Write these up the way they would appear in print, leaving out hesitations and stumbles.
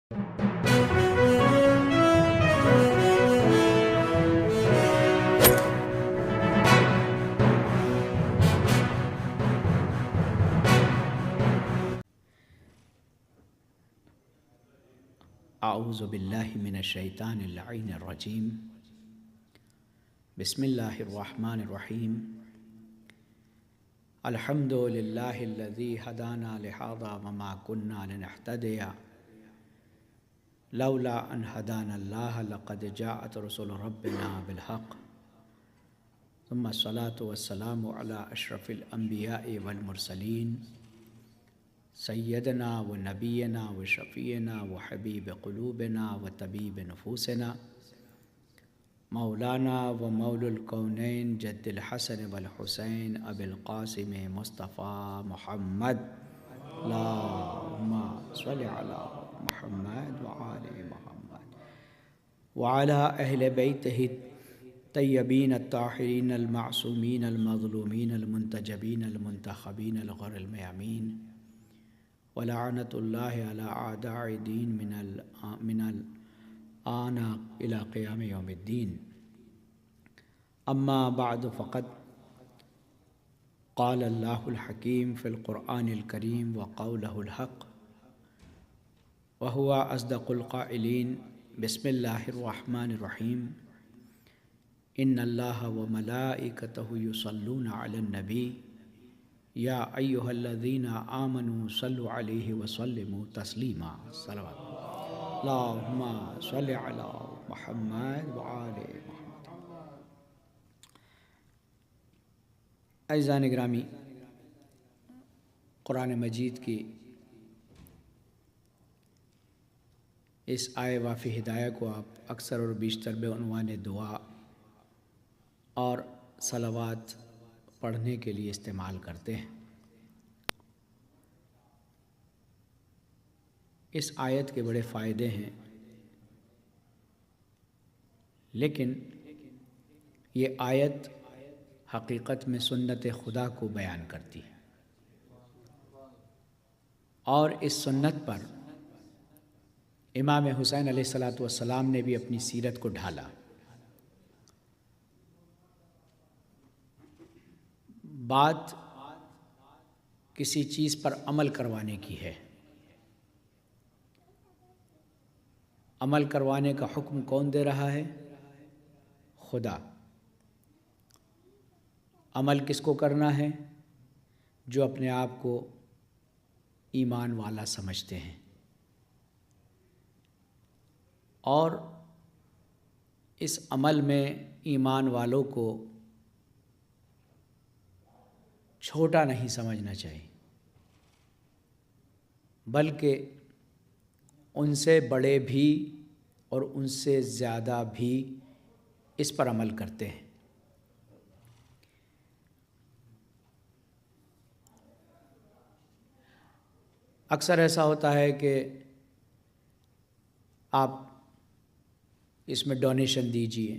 اعوذ باللہ من الشیطان اللعین الرجیم بسم اللہ الرحمن الرحیم الحمد للہ الذی ہدانا لہذا وما كنا لنہتدی لولا ان ہدانا اللہ لقد جاءت رسل ربنا بالحق ثم الصلاة والسلام علی اشرف الانبیاء والمرسلین سیدنا و نبینا و شفیعنا و حبیب قلوبنا و طبیب نفوسنا مولانا و مولا الکونین جد الحسن والحسین ابی القاسم مصطفیٰ محمد اللہم صل علی محمد وآل محمد وعلی اہل بیتہ الطیبین الطاہرین المعصومین المظلومین المنتجبین المنتخبین الغر المیامین ولعنت اللہ علی اعداء الدین من الآن الى قیام یوم الدین اما بعد فقد قال اللہ الحکیم فی القرآن الکریم وقولہ الحق وهو اصدق القائلین بسم اللہ الرحمن الرحیم ان اللہ وملائکتہ یصلون علی النبی یا ایہا الذین آمنوا صلوا علیہ وسلموا تسلیما صلوات اللہم صل علی محمد وآل محمد۔ عزیزان گرامی، قرآن مجید کی اس آیے وافی ہدایہ کو آپ اکثر اور بیشتر بعنوان دعا اور صلوات پڑھنے کے لیے استعمال کرتے ہیں۔ اس آیت کے بڑے فائدے ہیں، لیکن یہ آیت حقیقت میں سنت خدا کو بیان کرتی ہے، اور اس سنت پر امام حسین علیہ السلام نے بھی اپنی سیرت کو ڈھالا۔ بات کسی چیز پر عمل کروانے کی ہے۔ عمل کروانے کا حکم کون دے رہا ہے؟ خدا۔ عمل کس کو کرنا ہے؟ جو اپنے آپ کو ایمان والا سمجھتے ہیں، اور اس عمل میں ایمان والوں کو چھوٹا نہیں سمجھنا چاہیے، بلکہ ان سے بڑے بھی اور ان سے زیادہ بھی اس پر عمل کرتے ہیں۔ اکثر ایسا ہوتا ہے کہ آپ اس میں ڈونیشن دیجئے،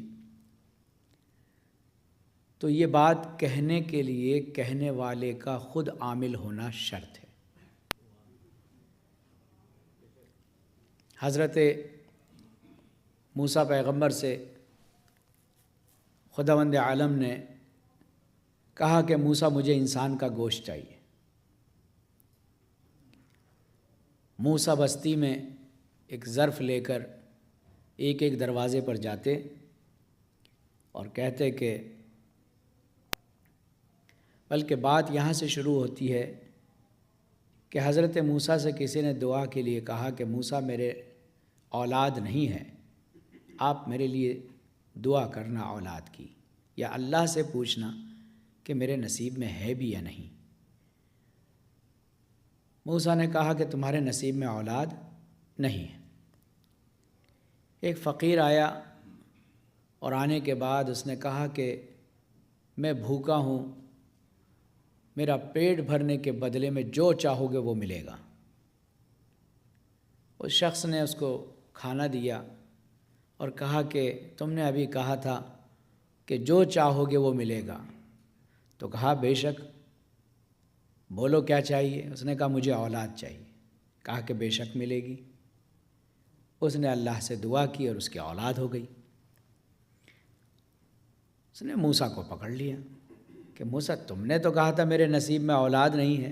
تو یہ بات کہنے کے لیے کہنے والے کا خود عامل ہونا شرط ہے۔ حضرت موسیٰ پیغمبر سے خداوند عالم نے کہا کہ موسیٰ مجھے انسان کا گوشت چاہیے۔ موسیٰ بستی میں ایک ظرف لے کر ایک ایک دروازے پر جاتے اور کہتے کہ، بلکہ بات یہاں سے شروع ہوتی ہے کہ حضرت موسیٰ سے کسی نے دعا کے لیے کہا کہ موسیٰ میرے اولاد نہیں ہے، آپ میرے لیے دعا کرنا اولاد کی، یا اللہ سے پوچھنا کہ میرے نصیب میں ہے بھی یا نہیں۔ موسیٰ نے کہا کہ تمہارے نصیب میں اولاد نہیں ہے۔ ایک فقیر آیا اور آنے کے بعد اس نے کہا کہ میں بھوکا ہوں، میرا پیٹ بھرنے کے بدلے میں جو چاہو گے وہ ملے گا۔ اس شخص نے اس کو کھانا دیا اور کہا کہ تم نے ابھی کہا تھا کہ جو چاہو گے وہ ملے گا، تو کہا بے شک، بولو کیا چاہیے؟ اس نے کہا مجھے اولاد چاہیے۔ کہا کہ بے شک ملے گی۔ اس نے اللہ سے دعا کی اور اس کی اولاد ہو گئی۔ اس نے موسیٰ کو پکڑ لیا کہ موسیٰ تم نے تو کہا تھا میرے نصیب میں اولاد نہیں ہے،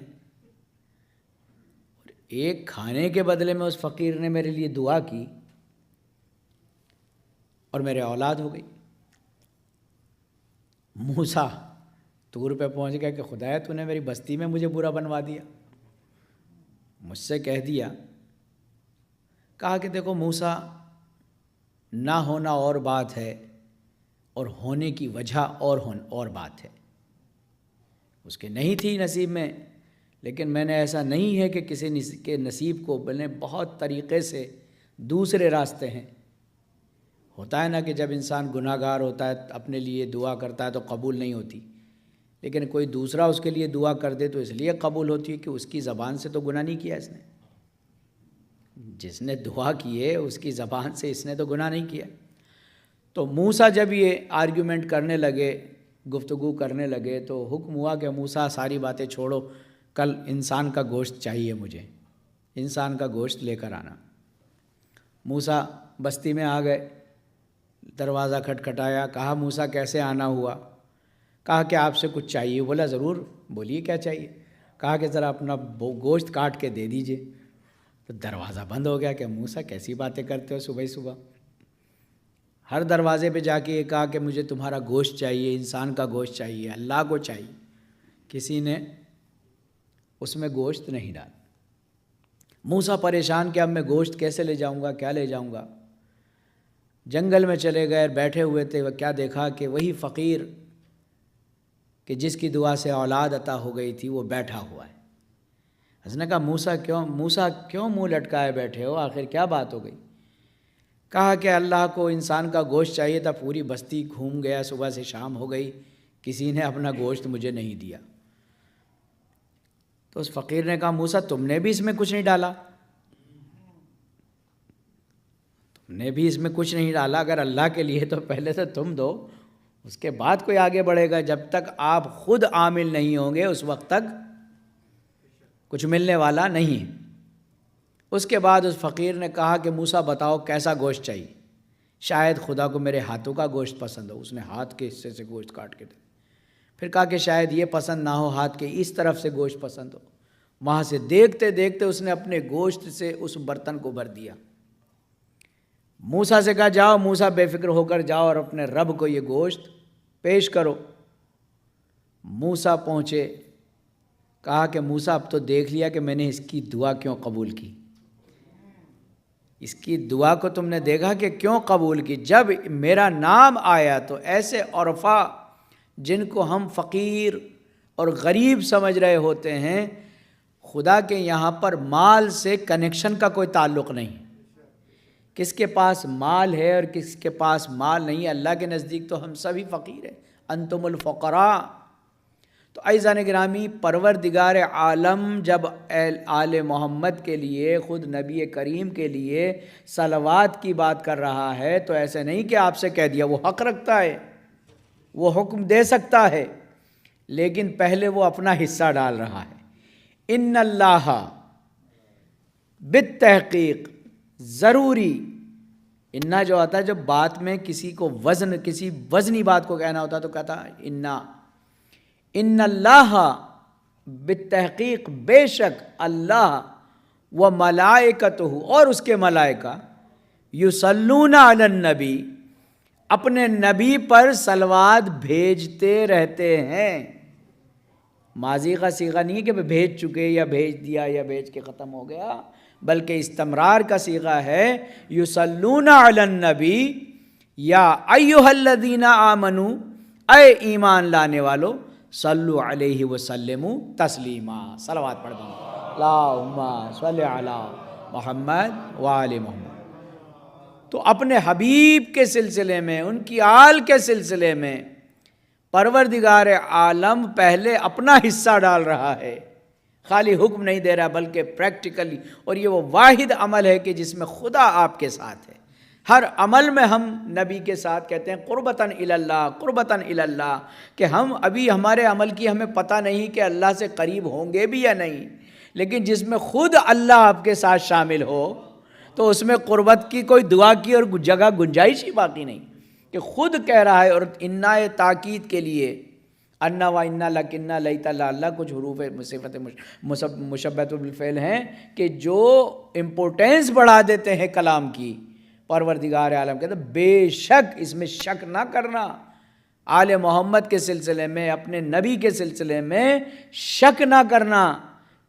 ایک کھانے کے بدلے میں اس فقیر نے میرے لیے دعا کی اور میرے اولاد ہو گئی۔ موسیٰ طور پہ پہنچ گیا کہ خدایا تو نے میری بستی میں مجھے برا بنوا دیا، مجھ سے کہہ دیا۔ کہا کہ دیکھو موسیٰ، نہ ہونا اور بات ہے اور ہونے کی وجہ اور بات ہے۔ اس کے نہیں تھی نصیب میں، لیکن میں نے ایسا نہیں ہے کہ کسی کے نصیب کو بنے بہت طریقے سے دوسرے راستے ہیں۔ ہوتا ہے نا کہ جب انسان گناہ گار ہوتا ہے اپنے لیے دعا کرتا ہے تو قبول نہیں ہوتی، لیکن کوئی دوسرا اس کے لیے دعا کر دے تو اس لیے قبول ہوتی ہے کہ اس کی زبان سے تو گناہ نہیں کیا اس نے، جس نے دعا کی ہے اس کی زبان سے اس نے تو گناہ نہیں کیا۔ تو موسیٰ جب یہ آرگیومنٹ کرنے لگے، گفتگو کرنے لگے، تو حکم ہوا کہ موسیٰ ساری باتیں چھوڑو، کل انسان کا گوشت چاہیے مجھے، انسان کا گوشت لے کر آنا۔ موسیٰ بستی میں آ گئے، دروازہ کھٹکھٹایا، کہا موسیٰ کیسے آنا ہوا؟ کہا کہ آپ سے کچھ چاہیے۔ بولا ضرور، بولیے کیا چاہیے؟ کہا کہ ذرا اپنا گوشت کاٹ کے دے دیجئے۔ تو دروازہ بند ہو گیا کہ موسیٰ کیسی باتیں کرتے ہو صبح صبح۔ ہر دروازے پہ جا کے یہ کہا کہ مجھے تمہارا گوشت چاہیے، انسان کا گوشت چاہیے، اللہ کو چاہیے۔ کسی نے اس میں گوشت نہیں ڈالا۔ موسیٰ پریشان کہ اب میں گوشت کیسے لے جاؤں گا، کیا لے جاؤں گا؟ جنگل میں چلے گئے، بیٹھے ہوئے تھے، وہ کیا دیکھا کہ وہی فقیر کہ جس کی دعا سے اولاد عطا ہو گئی تھی وہ بیٹھا ہوا ہے۔ اس نے کہا موسیٰ کیوں منہ لٹکائے بیٹھے ہو، آخر کیا بات ہو گئی؟ کہا کہ اللہ کو انسان کا گوشت چاہیے تھا، پوری بستی گھوم گیا، صبح سے شام ہو گئی، کسی نے اپنا گوشت مجھے نہیں دیا۔ تو اس فقیر نے کہا موسیٰ تم نے بھی اس میں کچھ نہیں ڈالا، تم نے بھی اس میں کچھ نہیں ڈالا، اگر اللہ کے لیے تو پہلے سے تم دو، اس کے بعد کوئی آگے بڑھے گا۔ جب تک آپ خود عامل نہیں ہوں گے اس وقت تک کچھ ملنے والا نہیں۔ اس کے بعد اس فقیر نے کہا کہ موسیٰ بتاؤ کیسا گوشت چاہیے، شاید خدا کو میرے ہاتھوں کا گوشت پسند ہو۔ اس نے ہاتھ کے حصے سے گوشت کاٹ کے دے۔ پھر کہا کہ شاید یہ پسند نہ ہو، ہاتھ کے اس طرف سے گوشت پسند ہو۔ وہاں سے دیکھتے دیکھتے اس نے اپنے گوشت سے اس برتن کو بھر دیا۔ موسیٰ سے کہا جاؤ، موسیٰ بے فکر ہو کر جاؤ اور اپنے رب کو یہ گوشت پیش کرو۔ موسیٰ پہنچے، کہا کہ موسیٰ اب تو دیکھ لیا کہ میں نے اس کی دعا کیوں قبول کی، اس کی دعا کو تم نے دیکھا کہ کیوں قبول کی۔ جب میرا نام آیا تو ایسے عرفا جن کو ہم فقیر اور غریب سمجھ رہے ہوتے ہیں، خدا کے یہاں پر مال سے کنیکشن کا کوئی تعلق نہیں۔ کس کے پاس مال ہے اور کس کے پاس مال نہیں ہے، اللہ کے نزدیک تو ہم سبھی فقیر ہیں، انتم الفقراء۔ تو عزیزان گرامی، پروردگار عالم جب آل محمد کے لیے، خود نبی کریم کے لیے صلوات کی بات کر رہا ہے تو ایسے نہیں کہ آپ سے کہہ دیا، وہ حق رکھتا ہے، وہ حکم دے سکتا ہے، لیکن پہلے وہ اپنا حصہ ڈال رہا ہے۔ ان اللہ بالتحقیق، ضروری انا جو آتا ہے جب بات میں کسی کو کسی وزنی بات کو کہنا ہوتا تو کہتا ان اللہ بالتحقیق، بے شک اللہ و ملائکتہ، اور اس کے ملائکہ، یصلون علی النبی، اپنے نبی پر صلوات بھیجتے رہتے ہیں۔ ماضی کا صیغہ نہیں ہے کہ بھیج چکے یا بھیج دیا یا بھیج کے ختم ہو گیا، بلکہ استمرار کا صیغہ ہے۔ یصلون علی النبی یا ایھا الذین آمنوا، اے ایمان لانے والو، صلو علیہ وسلموا تسلیما، صلوات پڑھ دیں، اللہم صل علی محمد وآل محمد۔ تو اپنے حبیب کے سلسلے میں، ان کی آل کے سلسلے میں پروردگار عالم پہلے اپنا حصہ ڈال رہا ہے، خالی حکم نہیں دے رہا بلکہ پریکٹیکلی۔ اور یہ وہ واحد عمل ہے کہ جس میں خدا آپ کے ساتھ ہے۔ ہر عمل میں ہم نبی کے ساتھ کہتے ہیں قربتاً الی اللہ، قربتاً الی اللہ، کہ ہم ابھی ہمارے عمل کی ہمیں پتہ نہیں کہ اللہ سے قریب ہوں گے بھی یا نہیں، لیکن جس میں خود اللہ آپ کے ساتھ شامل ہو تو اس میں قربت کی کوئی دعا کی اور جگہ گنجائش ہی باقی نہیں، کہ خود کہہ رہا ہے. اور انا تاکید کے لیے انا و انا لکنا لیت اللہ کچھ حروف صفت مشبہۃ بالفعل ہیں کہ جو امپورٹینس بڑھا دیتے ہیں کلام کی. پروردگار عالم کہتے ہیں بے شک اس میں شک نہ کرنا، آل محمد کے سلسلے میں، اپنے نبی کے سلسلے میں شک نہ کرنا،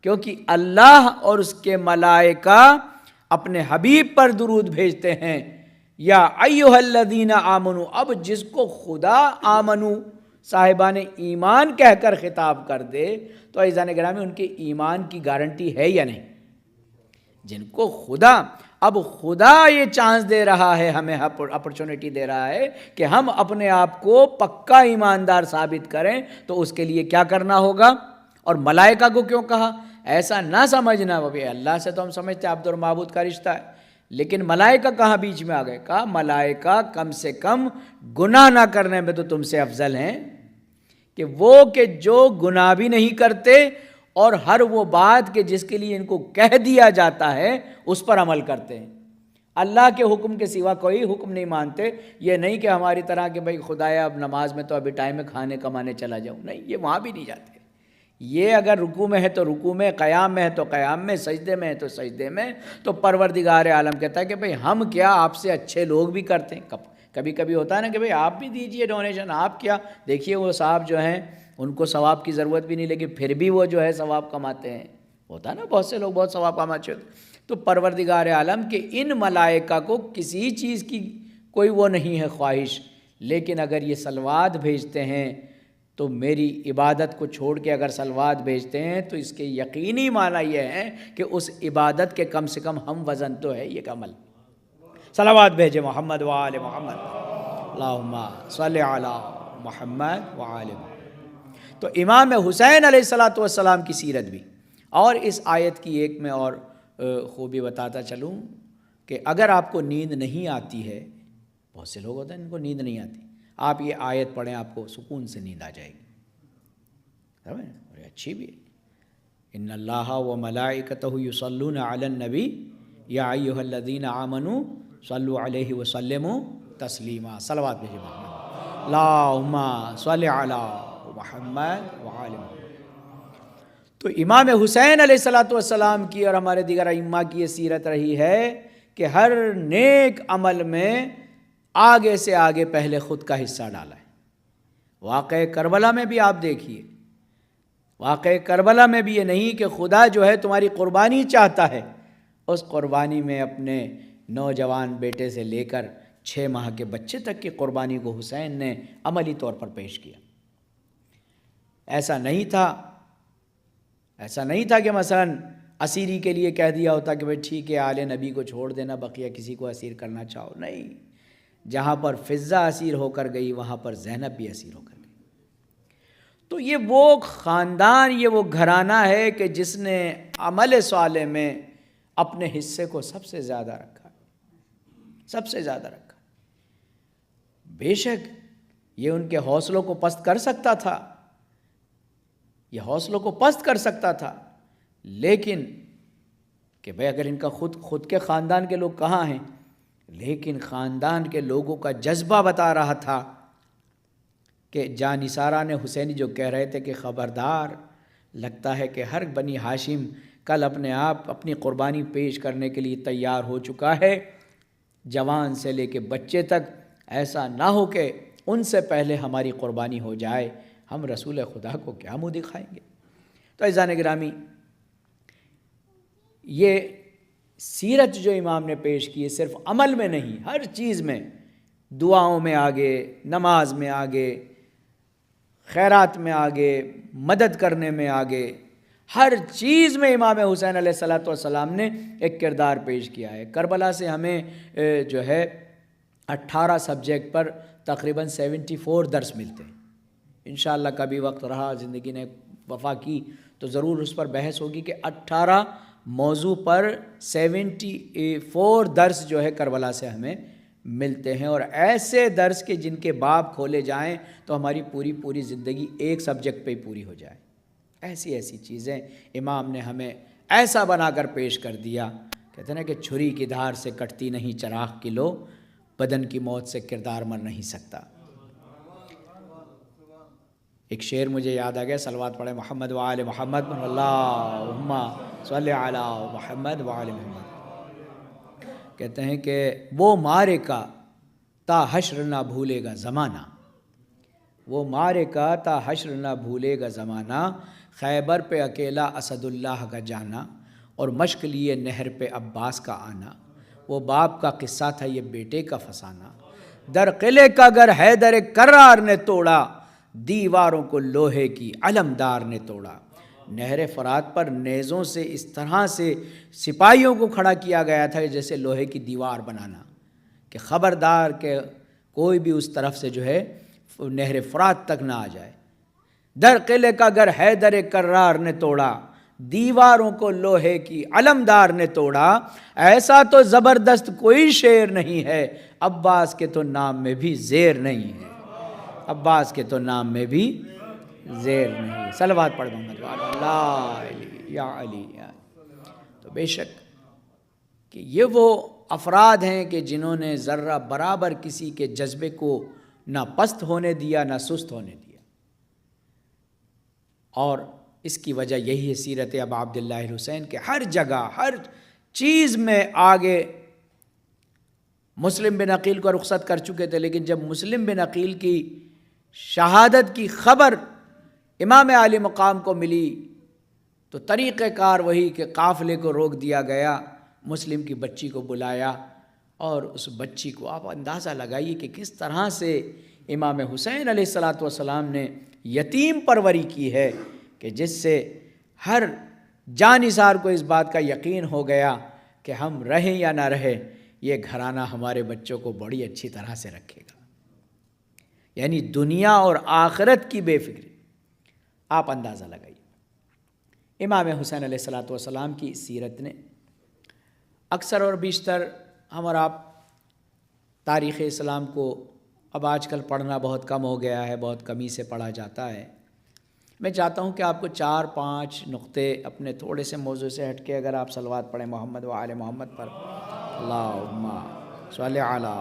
کیونکہ اللہ اور اس کے ملائکہ اپنے حبیب پر درود بھیجتے ہیں. یا ایھا الذین آمنو، اب جس کو خدا آمنو صاحبان ایمان کہہ کر خطاب کر دے تو عزیزان گرامی ان کے ایمان کی گارنٹی ہے یا نہیں؟ جن کو خدا، اب خدا یہ چانس دے رہا ہے، ہمیں اپرچونٹی دے رہا ہے کہ ہم اپنے آپ کو پکا ایماندار ثابت کریں، تو اس کے لیے کیا کرنا ہوگا؟ اور ملائکہ کو کیوں کہا؟ ایسا نہ سمجھنا بھائی اللہ سے تو ہم سمجھتے ہیں عبد اور معبود کا رشتہ ہے، لیکن ملائکہ کہاں بیچ میں آ گئے؟ کہا ملائکہ کم سے کم گناہ نہ کرنے میں تو تم سے افضل ہیں، کہ وہ کہ جو گناہ بھی نہیں کرتے اور ہر وہ بات کہ جس کے لیے ان کو کہہ دیا جاتا ہے اس پر عمل کرتے ہیں. اللہ کے حکم کے سوا کوئی حکم نہیں مانتے. یہ نہیں کہ ہماری طرح کہ بھائی خدایا اب نماز میں تو ابھی ٹائم ہے کھانے کمانے چلا جاؤں، نہیں، یہ وہاں بھی نہیں جاتے. یہ اگر رکوع میں ہے تو رکوع میں، قیام میں ہے تو قیام میں، سجدے میں ہے تو سجدے میں. تو پروردگار عالم کہتا ہے کہ بھئی ہم کیا آپ سے اچھے لوگ بھی کرتے ہیں. کبھی کبھی ہوتا ہے نا کہ بھئی آپ بھی دیجئے ڈونیشن، آپ کیا دیکھیے وہ صاحب جو ہیں ان کو ثواب کی ضرورت بھی نہیں، لیکن پھر بھی وہ جو ہے ثواب کماتے ہیں. ہوتا ہے نا بہت سے لوگ بہت ثواب کماتے ہیں. تو پروردگار عالم کے ان ملائکہ کو کسی چیز کی کوئی وہ نہیں ہے خواہش، لیکن اگر یہ صلوات بھیجتے ہیں تو میری عبادت کو چھوڑ کے اگر صلوات بھیجتے ہیں تو اس کے یقینی معنی یہ ہے کہ اس عبادت کے کم سے کم ہم وزن تو ہے یہ عمل. صلوات بھیجے محمد و آل محمد، اللہم صلی علی محمد و آل محمد. تو امام حسین علیہ السلام کی سیرت بھی، اور اس آیت کی ایک میں اور خوبی بتاتا چلوں کہ اگر آپ کو نیند نہیں آتی ہے، بہت سے لوگ ہوتے ہیں ان کو نیند نہیں آتی، آپ یہ آیت پڑھیں آپ کو سکون سے نیند آ جائے گی. اور اچھی بھی ہے. ان اللہ و ملائکتہ یصلون علی النبی یا ایھا الذین آمنوا صلوا علیہ وسلموا تسلیما. صلوات بھیجے محمد، اللہم صلی علی محمد وآل محمد. تو امام حسین علیہ السلام کی اور ہمارے دیگر ائمہ کی یہ سیرت رہی ہے کہ ہر نیک عمل میں آگے سے آگے پہلے خود کا حصہ ڈالا ہے. واقعہ کربلا میں بھی آپ دیکھیے، واقعہ کربلا میں بھی یہ نہیں کہ خدا جو ہے تمہاری قربانی چاہتا ہے، اس قربانی میں اپنے نوجوان بیٹے سے لے کر 6 ماہ کے بچے تک کی قربانی کو حسین نے عملی طور پر پیش کیا. ایسا نہیں تھا کہ مثلا اسیری کے لیے کہہ دیا ہوتا کہ بھئی ٹھیک ہے آل نبی کو چھوڑ دینا، بقیہ کسی کو اسیر کرنا چاہو. نہیں، جہاں پر فضہ اسیر ہو کر گئی وہاں پر زینب بھی اسیر ہو کر گئی. تو یہ وہ خاندان، یہ وہ گھرانہ ہے کہ جس نے عمل صالح میں اپنے حصے کو سب سے زیادہ رکھا، سب سے زیادہ رکھا. بے شک یہ ان کے حوصلوں کو پست کر سکتا تھا، یہ حوصلوں کو پست کر سکتا تھا، لیکن کہ بھئی اگر ان کا خود کے خاندان کے لوگ کہاں ہیں، لیکن خاندان کے لوگوں کا جذبہ بتا رہا تھا کہ جاں نثارہ نے حسینی جو کہہ رہے تھے کہ خبردار، لگتا ہے کہ ہر بنی ہاشم کل اپنے آپ اپنی قربانی پیش کرنے کے لیے تیار ہو چکا ہے، جوان سے لے کے بچے تک. ایسا نہ ہو کہ ان سے پہلے ہماری قربانی ہو جائے، ہم رسول خدا کو کیا منہ دکھائیں گے. تو عزیزان گرامی، یہ سیرت جو امام نے پیش کی ہے صرف عمل میں نہیں، ہر چیز میں، دعاؤں میں آگے، نماز میں آگے، خیرات میں آگے، مدد کرنے میں آگے، ہر چیز میں امام حسین علیہ السلام نے ایک کردار پیش کیا ہے. کربلا سے ہمیں جو ہے 18 سبجیکٹ پر تقریباً 74 درس ملتے ہیں. انشاءاللہ کبھی وقت رہا، زندگی نے وفا کی تو ضرور اس پر بحث ہوگی کہ 18 موضوع پر 74 درس جو ہے کربلا سے ہمیں ملتے ہیں. اور ایسے درس کے جن کے باب کھولے جائیں تو ہماری پوری زندگی ایک سبجیکٹ پہ ہی پوری ہو جائے. ایسی چیزیں امام نے ہمیں ایسا بنا کر پیش کر دیا کہتے ہیں نا کہ چھری کی دھار سے کٹتی نہیں چراغ کی لو، بدن کی موت سے کردار مر نہیں سکتا۔ ایک شعر مجھے یاد آ گیا، صلوات پڑھے محمد وآل محمد، اللہم صلی علی محمد وآل محمد۔ کہتے ہیں کہ وہ معرکہ تا حشر نہ بھولے گا زمانہ، وہ معرکہ تا حشر نہ بھولے گا زمانہ، خیبر پہ اکیلا اسد اللہ کا جانا، اور مشق لیے نہر پہ عباس کا آنا، وہ باپ کا قصہ تھا یہ بیٹے کا فسانہ، در قلعے کا گر حیدر کرار نے توڑا، دیواروں کو لوہے کی علمدار نے توڑا۔ نہر فرات پر نیزوں سے اس طرح سے سپاہیوں کو کھڑا کیا گیا تھا جیسے لوہے کی دیوار بنانا، کہ خبردار کہ کوئی بھی اس طرف سے جو ہے نہر فرات تک نہ آ جائے۔ در قلعے کا گر حیدر کرار نے توڑا، دیواروں کو لوہے کی علمدار نے توڑا، ایسا تو زبردست کوئی شعر نہیں ہے، عباس کے تو نام میں بھی زیر نہیں ہے، عباس کے تو نام میں بھی زیر نہیں۔ صلوات پڑھ محمد اللہ علی یا علی یا۔ تو بے شک کہ یہ وہ افراد ہیں کہ جنہوں نے ذرہ برابر کسی کے جذبے کو نہ پست ہونے دیا نہ سست ہونے دیا، اور اس کی وجہ یہی ہے سیرت ابا عبداللہ الحسین کہ ہر جگہ ہر چیز میں آگے مسلم بن عقیل کو رخصت کر چکے تھے، لیکن جب مسلم بن عقیل کی شہادت کی خبر امام عالی مقام کو ملی تو طریقہ کار وہی کہ قافلے کو روک دیا گیا، مسلم کی بچی کو بلایا، اور اس بچی کو آپ اندازہ لگائیے کہ کس طرح سے امام حسین علیہ الصلاۃ والسلام نے یتیم پروری کی ہے، کہ جس سے ہر جانثار کو اس بات کا یقین ہو گیا کہ ہم رہیں یا نہ رہیں یہ گھرانہ ہمارے بچوں کو بڑی اچھی طرح سے رکھے گا، یعنی دنیا اور آخرت کی بے فکری۔ آپ اندازہ لگائیے امام حسین علیہ الصلاۃ والسلام کی سیرت نے اکثر اور بیشتر ہم اور آپ تاریخ اسلام کو اب آج کل پڑھنا بہت کم ہو گیا ہے، بہت کمی سے پڑھا جاتا ہے۔ میں چاہتا ہوں کہ آپ کو 4-5 نقطے اپنے تھوڑے سے موضوع سے ہٹ کے اگر آپ صلوات پڑھیں محمد و آل محمد پر، اللہم صلی علی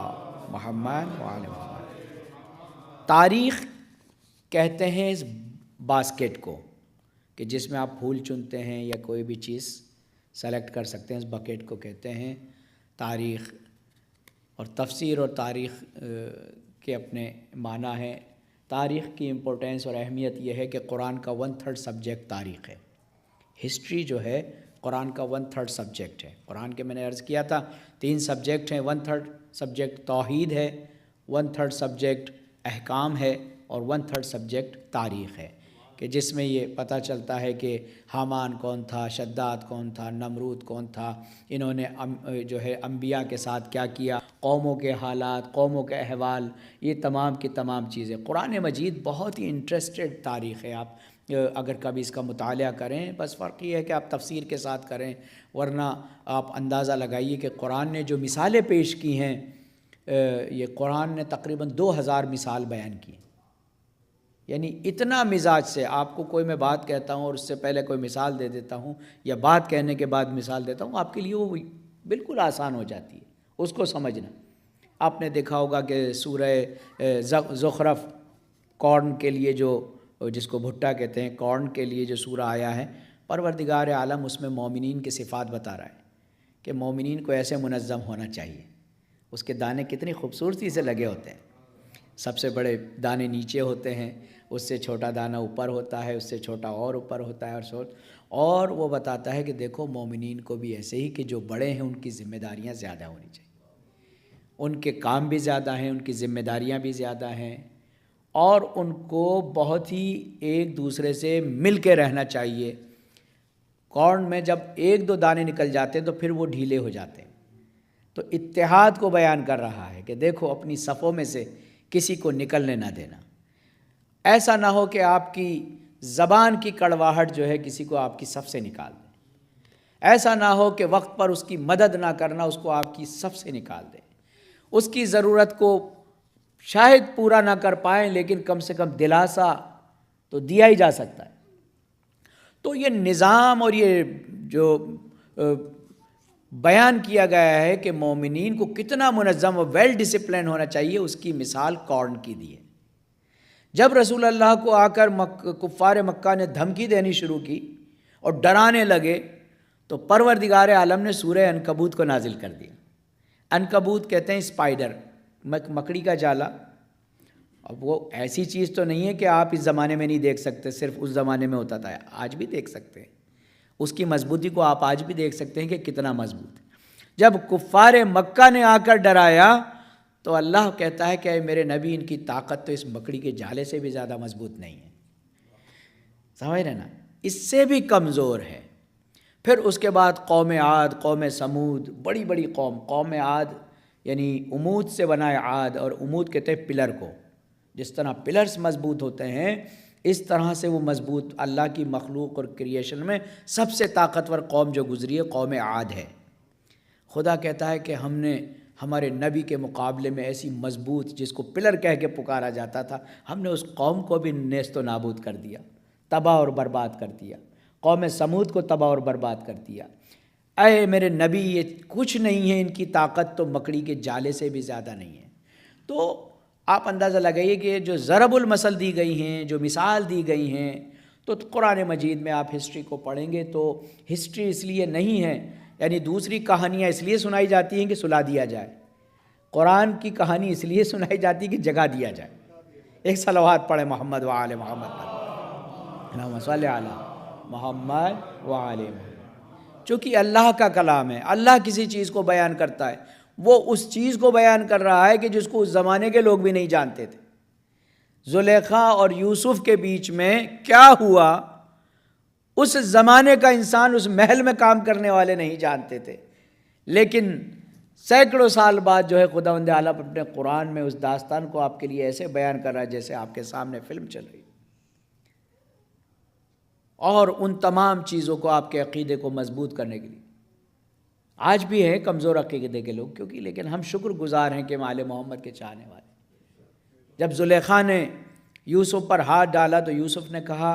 محمد و آل محمد۔ تاریخ کہتے ہیں اس باسکٹ کو کہ جس میں آپ پھول چنتے ہیں یا کوئی بھی چیز سلیکٹ کر سکتے ہیں، اس بکیٹ کو کہتے ہیں تاریخ۔ اور تفسیر اور تاریخ کے اپنے معنی ہیں۔ تاریخ کی امپورٹنس اور اہمیت یہ ہے کہ قرآن کا 1/3 سبجیکٹ تاریخ ہے۔ ہسٹری جو ہے قرآن کا 1/3 سبجیکٹ ہے۔ قرآن کے میں نے عرض کیا تھا 3 سبجیکٹ ہیں، 1/3 سبجیکٹ توحید ہے، 1/3 سبجیکٹ احکام ہے، اور 1/3 سبجیکٹ تاریخ ہے، کہ جس میں یہ پتہ چلتا ہے کہ حامان کون تھا، شداد کون تھا، نمرود کون تھا، انہوں نے جو ہے انبیاء کے ساتھ کیا کیا، قوموں کے حالات، قوموں کے احوال، یہ تمام کی تمام چیزیں۔ قرآن مجید بہت ہی انٹرسٹڈ تاریخ ہے، آپ اگر کبھی اس کا مطالعہ کریں، بس فرق یہ ہے کہ آپ تفسیر کے ساتھ کریں، ورنہ آپ اندازہ لگائیے کہ قرآن نے جو مثالیں پیش کی ہیں، یہ قرآن نے تقریباً 2000 مثال بیان کی، یعنی اتنا مزاج سے آپ کو کوئی میں بات کہتا ہوں اور اس سے پہلے کوئی مثال دے دیتا ہوں، یا بات کہنے کے بعد مثال دیتا ہوں، آپ کے لیے وہ بالکل آسان ہو جاتی ہے اس کو سمجھنا۔ آپ نے دیکھا ہوگا کہ سورہ زخرف کارن کے لیے جس کو بھٹا کہتے ہیں، کارن کے لیے جو سورہ آیا ہے، پروردگار عالم اس میں مومنین کے صفات بتا رہا ہے کہ مومنین کو ایسے منظم ہونا چاہیے۔ اس کے دانے کتنی خوبصورتی سے لگے ہوتے ہیں، سب سے بڑے دانے نیچے ہوتے ہیں، اس سے چھوٹا دانہ اوپر ہوتا ہے، اس سے چھوٹا اور اوپر ہوتا ہے، اور وہ بتاتا ہے کہ دیکھو مومنین کو بھی ایسے ہی کہ جو بڑے ہیں ان کی ذمہ داریاں زیادہ ہونی چاہیے، ان کے کام بھی زیادہ ہیں، ان کی ذمہ داریاں بھی زیادہ ہیں، اور ان کو بہت ہی ایک دوسرے سے مل کے رہنا چاہیے۔ کارن میں جب 1-2 دانے نکل جاتے ہیں تو پھر وہ ڈھیلے ہو جاتے ہیں، تو اتحاد کو بیان کر رہا ہے کہ دیکھو اپنی صفوں میں سے کسی کو نکلنے نہ دینا، ایسا نہ ہو کہ آپ کی زبان کی کڑواہٹ جو ہے کسی کو آپ کی صف سے نکال دے، ایسا نہ ہو کہ وقت پر اس کی مدد نہ کرنا اس کو آپ کی صف سے نکال دے، اس کی ضرورت کو شاید پورا نہ کر پائیں لیکن کم سے کم دلاسا تو دیا ہی جا سکتا ہے۔ تو یہ نظام اور یہ جو بیان کیا گیا ہے کہ مومنین کو کتنا منظم و ویل ڈسپلن ہونا چاہیے، اس کی مثال قرن کی دی ہے۔ جب رسول اللہ کو آ کر کفار مکہ نے دھمکی دینی شروع کی اور ڈرانے لگے تو پروردگار عالم نے سورہ عنکبوت کو نازل کر دیا۔ عنکبوت کہتے ہیں اسپائڈر، مکڑی کا جالا۔ اب وہ ایسی چیز تو نہیں ہے کہ آپ اس زمانے میں نہیں دیکھ سکتے، صرف اس زمانے میں ہوتا تھا، آج بھی دیکھ سکتے ہیں۔ اس کی مضبوطی کو آپ آج بھی دیکھ سکتے ہیں کہ کتنا مضبوط ہے۔ جب کفار مکہ نے آ کر ڈرایا تو اللہ کہتا ہے کہ اے میرے نبی، ان کی طاقت تو اس مکڑی کے جالے سے بھی زیادہ مضبوط نہیں ہے، سمجھ رہے نا، اس سے بھی کمزور ہے۔ پھر اس کے بعد قوم عاد، قوم سمود، بڑی بڑی قوم عاد یعنی عمود سے بنا ہے عاد، اور عمود کہتے ہیں پلر کو۔ جس طرح پلرز مضبوط ہوتے ہیں اس طرح سے وہ مضبوط اللہ کی مخلوق اور کریشن میں سب سے طاقتور قوم جو گزری ہے قوم عاد ہے۔ خدا کہتا ہے کہ ہم نے ہمارے نبی کے مقابلے میں ایسی مضبوط، جس کو پلر کہہ کے پکارا جاتا تھا، ہم نے اس قوم کو بھی نیست و نابود کر دیا، تباہ اور برباد کر دیا۔ قوم سمود کو تباہ اور برباد کر دیا۔ اے میرے نبی، یہ کچھ نہیں ہے، ان کی طاقت تو مکڑی کے جالے سے بھی زیادہ نہیں ہے۔ تو آپ اندازہ لگائیے کہ جو ضرب المثل دی گئی ہیں، جو مثال دی گئی ہیں، تو قرآن مجید میں آپ ہسٹری کو پڑھیں گے تو ہسٹری اس لیے نہیں ہے، یعنی دوسری کہانیاں اس لیے سنائی جاتی ہیں کہ سلا دیا جائے، قرآن کی کہانی اس لیے سنائی جاتی ہے کہ جگا دیا جائے۔ ایک صلوات پڑھیں محمد و آل محمد پر، اللہم صلی علی محمد و آل محمد۔ چونکہ اللہ کا کلام ہے، اللہ کسی چیز کو بیان کرتا ہے، وہ اس چیز کو بیان کر رہا ہے کہ جس کو اس زمانے کے لوگ بھی نہیں جانتے تھے۔ زلیخا اور یوسف کے بیچ میں کیا ہوا، اس زمانے کا انسان، اس محل میں کام کرنے والے نہیں جانتے تھے، لیکن سینکڑوں سال بعد جو ہے خداوند عالم اپنے قرآن میں اس داستان کو آپ کے لیے ایسے بیان کر رہا ہے جیسے آپ کے سامنے فلم چل رہی، اور ان تمام چیزوں کو آپ کے عقیدے کو مضبوط کرنے کے لیے۔ آج بھی ہیں کمزور عقیدے کے لوگ، کیونکہ لیکن ہم شکر گزار ہیں کہ آل محمد کے چاہنے والے۔ جب زلیخا نے یوسف پر ہاتھ ڈالا تو یوسف نے کہا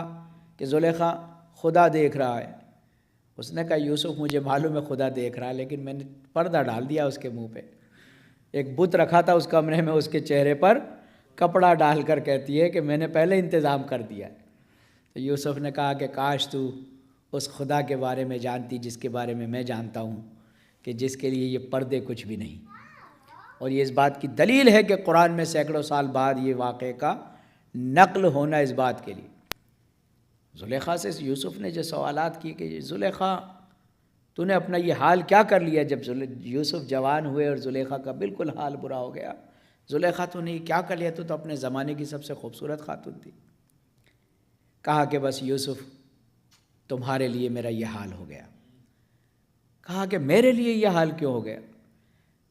کہ زلیخا خدا دیکھ رہا ہے۔ اس نے کہا یوسف مجھے معلوم ہے خدا دیکھ رہا ہے، لیکن میں نے پردہ ڈال دیا اس کے منہ پہ۔ ایک بت رکھا تھا اس کمرے میں، اس کے چہرے پر کپڑا ڈال کر کہتی ہے کہ میں نے پہلے انتظام کر دیا ہے۔ تو یوسف نے کہا کہ کاش تو اس خدا کے بارے میں جانتی جس کے بارے میں میں جانتا ہوں، کہ جس کے لیے یہ پردے کچھ بھی نہیں۔ اور یہ اس بات کی دلیل ہے کہ قرآن میں سینکڑوں سال بعد یہ واقعے کا نقل ہونا اس بات کے لیے۔ زلیخا سے یوسف نے جو سوالات کیے کہ زلیخا تو نے اپنا یہ حال کیا کر لیا، جب یوسف جوان ہوئے اور زلیخا کا بالکل حال برا ہو گیا، زلیخا تو نے کیا کر لیا، تو اپنے زمانے کی سب سے خوبصورت خاتون تھی۔ کہا کہ بس یوسف تمہارے لیے میرا یہ حال ہو گیا۔ کہا کہ میرے لیے یہ حال کیوں ہو گیا؟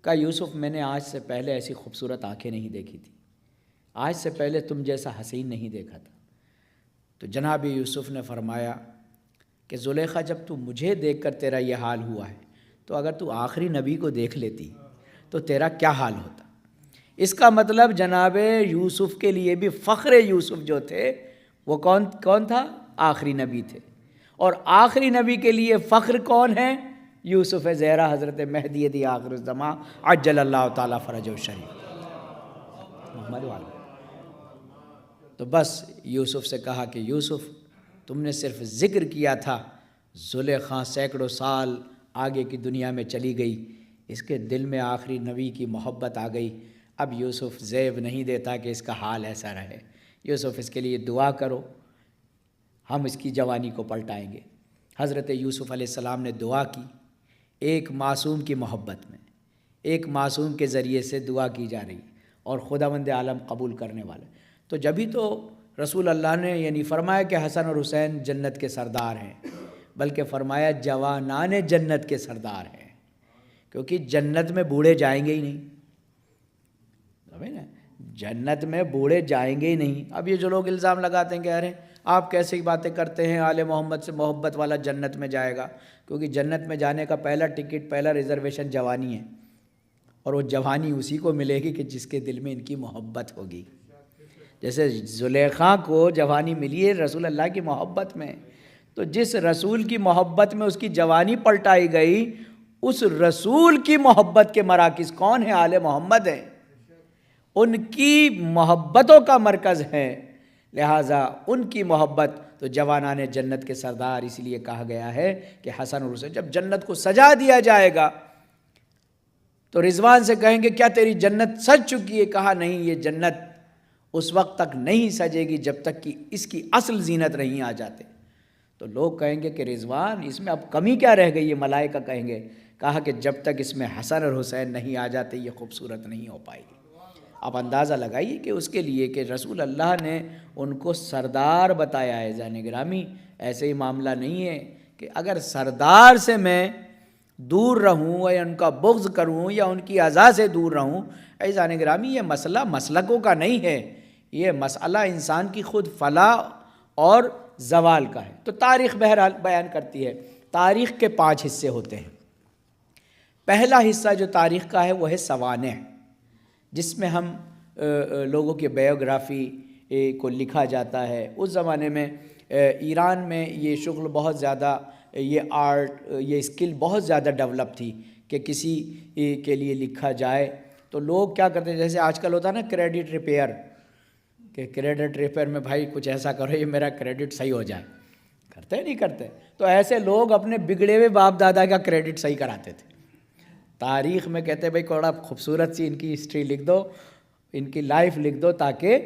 کہا یوسف میں نے آج سے پہلے ایسی خوبصورت آنکھیں نہیں دیکھی تھی، آج سے پہلے تم جیسا حسین نہیں دیکھا تھا۔ تو جناب یوسف نے فرمایا کہ زلیخا جب تو مجھے دیکھ کر تیرا یہ حال ہوا ہے تو اگر تو آخری نبی کو دیکھ لیتی تو تیرا کیا حال ہوتا۔ اس کا مطلب جناب یوسف کے لیے بھی فخر یوسف جو تھے وہ کون تھا؟ آخری نبی تھے۔ اور آخری نبی کے لیے فخر کون ہے؟ یوسف زہرا، حضرت مہدی دی آخر الزمان عجل اللہ تعالیٰ فرجہ الشریف محمد والا۔ تو بس یوسف سے کہا کہ یوسف تم نے صرف ذکر کیا تھا، زلیخا سینکڑوں سال آگے کی دنیا میں چلی گئی، اس کے دل میں آخری نبی کی محبت آ گئی۔ اب یوسف زیب نہیں دیتا کہ اس کا حال ایسا رہے۔ یوسف اس کے لیے دعا کرو، ہم اس کی جوانی کو پلٹائیں گے۔ حضرت یوسف علیہ السلام نے دعا کی، ایک معصوم کی محبت میں، ایک معصوم کے ذریعے سے دعا کی جا رہی اور خداوند عالم قبول کرنے والا۔ تو جبھی تو رسول اللہ نے یعنی فرمایا کہ حسن اور حسین جنت کے سردار ہیں، بلکہ فرمایا جوانان جنت کے سردار ہیں، کیونکہ جنت میں بوڑھے جائیں گے ہی نہیں، جنت میں بوڑھے جائیں گے ہی نہیں۔ اب یہ جو لوگ الزام لگاتے ہیں کہ ارے آپ کیسی باتیں کرتے ہیں، آل محمد سے محبت والا جنت میں جائے گا، کیونکہ جنت میں جانے کا پہلا ٹکٹ، پہلا ریزرویشن جوانی ہے، اور وہ جوانی اسی کو ملے گی کہ جس کے دل میں ان کی محبت ہوگی۔ جیسے زلیخا کو جوانی ملی ہے رسول اللہ کی محبت میں، تو جس رسول کی محبت میں اس کی جوانی پلٹائی گئی، اس رسول کی محبت کے مراکز کون ہیں؟ آل محمد ہیں، ان کی محبتوں کا مرکز ہے، لہٰذا ان کی محبت تو جوانان جنت کے سردار، اس لیے کہا گیا ہے کہ حسن اور حسین جب جنت کو سجا دیا جائے گا تو رضوان سے کہیں گے کیا تیری جنت سج چکی ہے؟ کہا نہیں، یہ جنت اس وقت تک نہیں سجے گی جب تک کہ اس کی اصل زینت نہیں آ جاتے۔ تو لوگ کہیں گے کہ رضوان اس میں اب کمی کیا رہ گئی ہے؟ ملائکہ کہیں گے، کہا کہ جب تک اس میں حسن اور حسین نہیں آ جاتے یہ خوبصورت نہیں ہو پائے گی۔ آپ اندازہ لگائیے کہ اس کے لیے کہ رسول اللہ نے ان کو سردار بتایا ہے۔ عزیزان گرامی، ایسے ہی معاملہ نہیں ہے کہ اگر سردار سے میں دور رہوں یا ان کا بغض کروں یا ان کی اذا سے دور رہوں، عزیزان گرامی یہ مسئلہ مسلکوں کا نہیں ہے، یہ مسئلہ انسان کی خود فلاح اور زوال کا ہے۔ تو تاریخ بہرحال بیان کرتی ہے، تاریخ کے 5 حصے ہوتے ہیں۔ پہلا حصہ جو تاریخ کا ہے وہ ہے سوانح، جس میں ہم لوگوں کی بایوگرافی کو لکھا جاتا ہے۔ اس زمانے میں ایران میں یہ شغل بہت زیادہ، یہ آرٹ، یہ اسکل بہت زیادہ ڈیولپ تھی کہ کسی کے لیے لکھا جائے تو لوگ کیا کرتے ہیں، جیسے آج کل ہوتا ہے نا کریڈٹ ریپیئر، کہ کریڈٹ ریپیئر میں بھائی کچھ ایسا کرو یہ میرا کریڈٹ صحیح ہو جائے، کرتے نہیں کرتے؟ تو ایسے لوگ اپنے بگڑے ہوئے باپ دادا کا کریڈٹ صحیح کراتے تھے۔ تاریخ میں کہتے ہیں بھائی تھوڑا خوبصورت سی ان کی ہسٹری لکھ دو، ان کی لائف لکھ دو تاکہ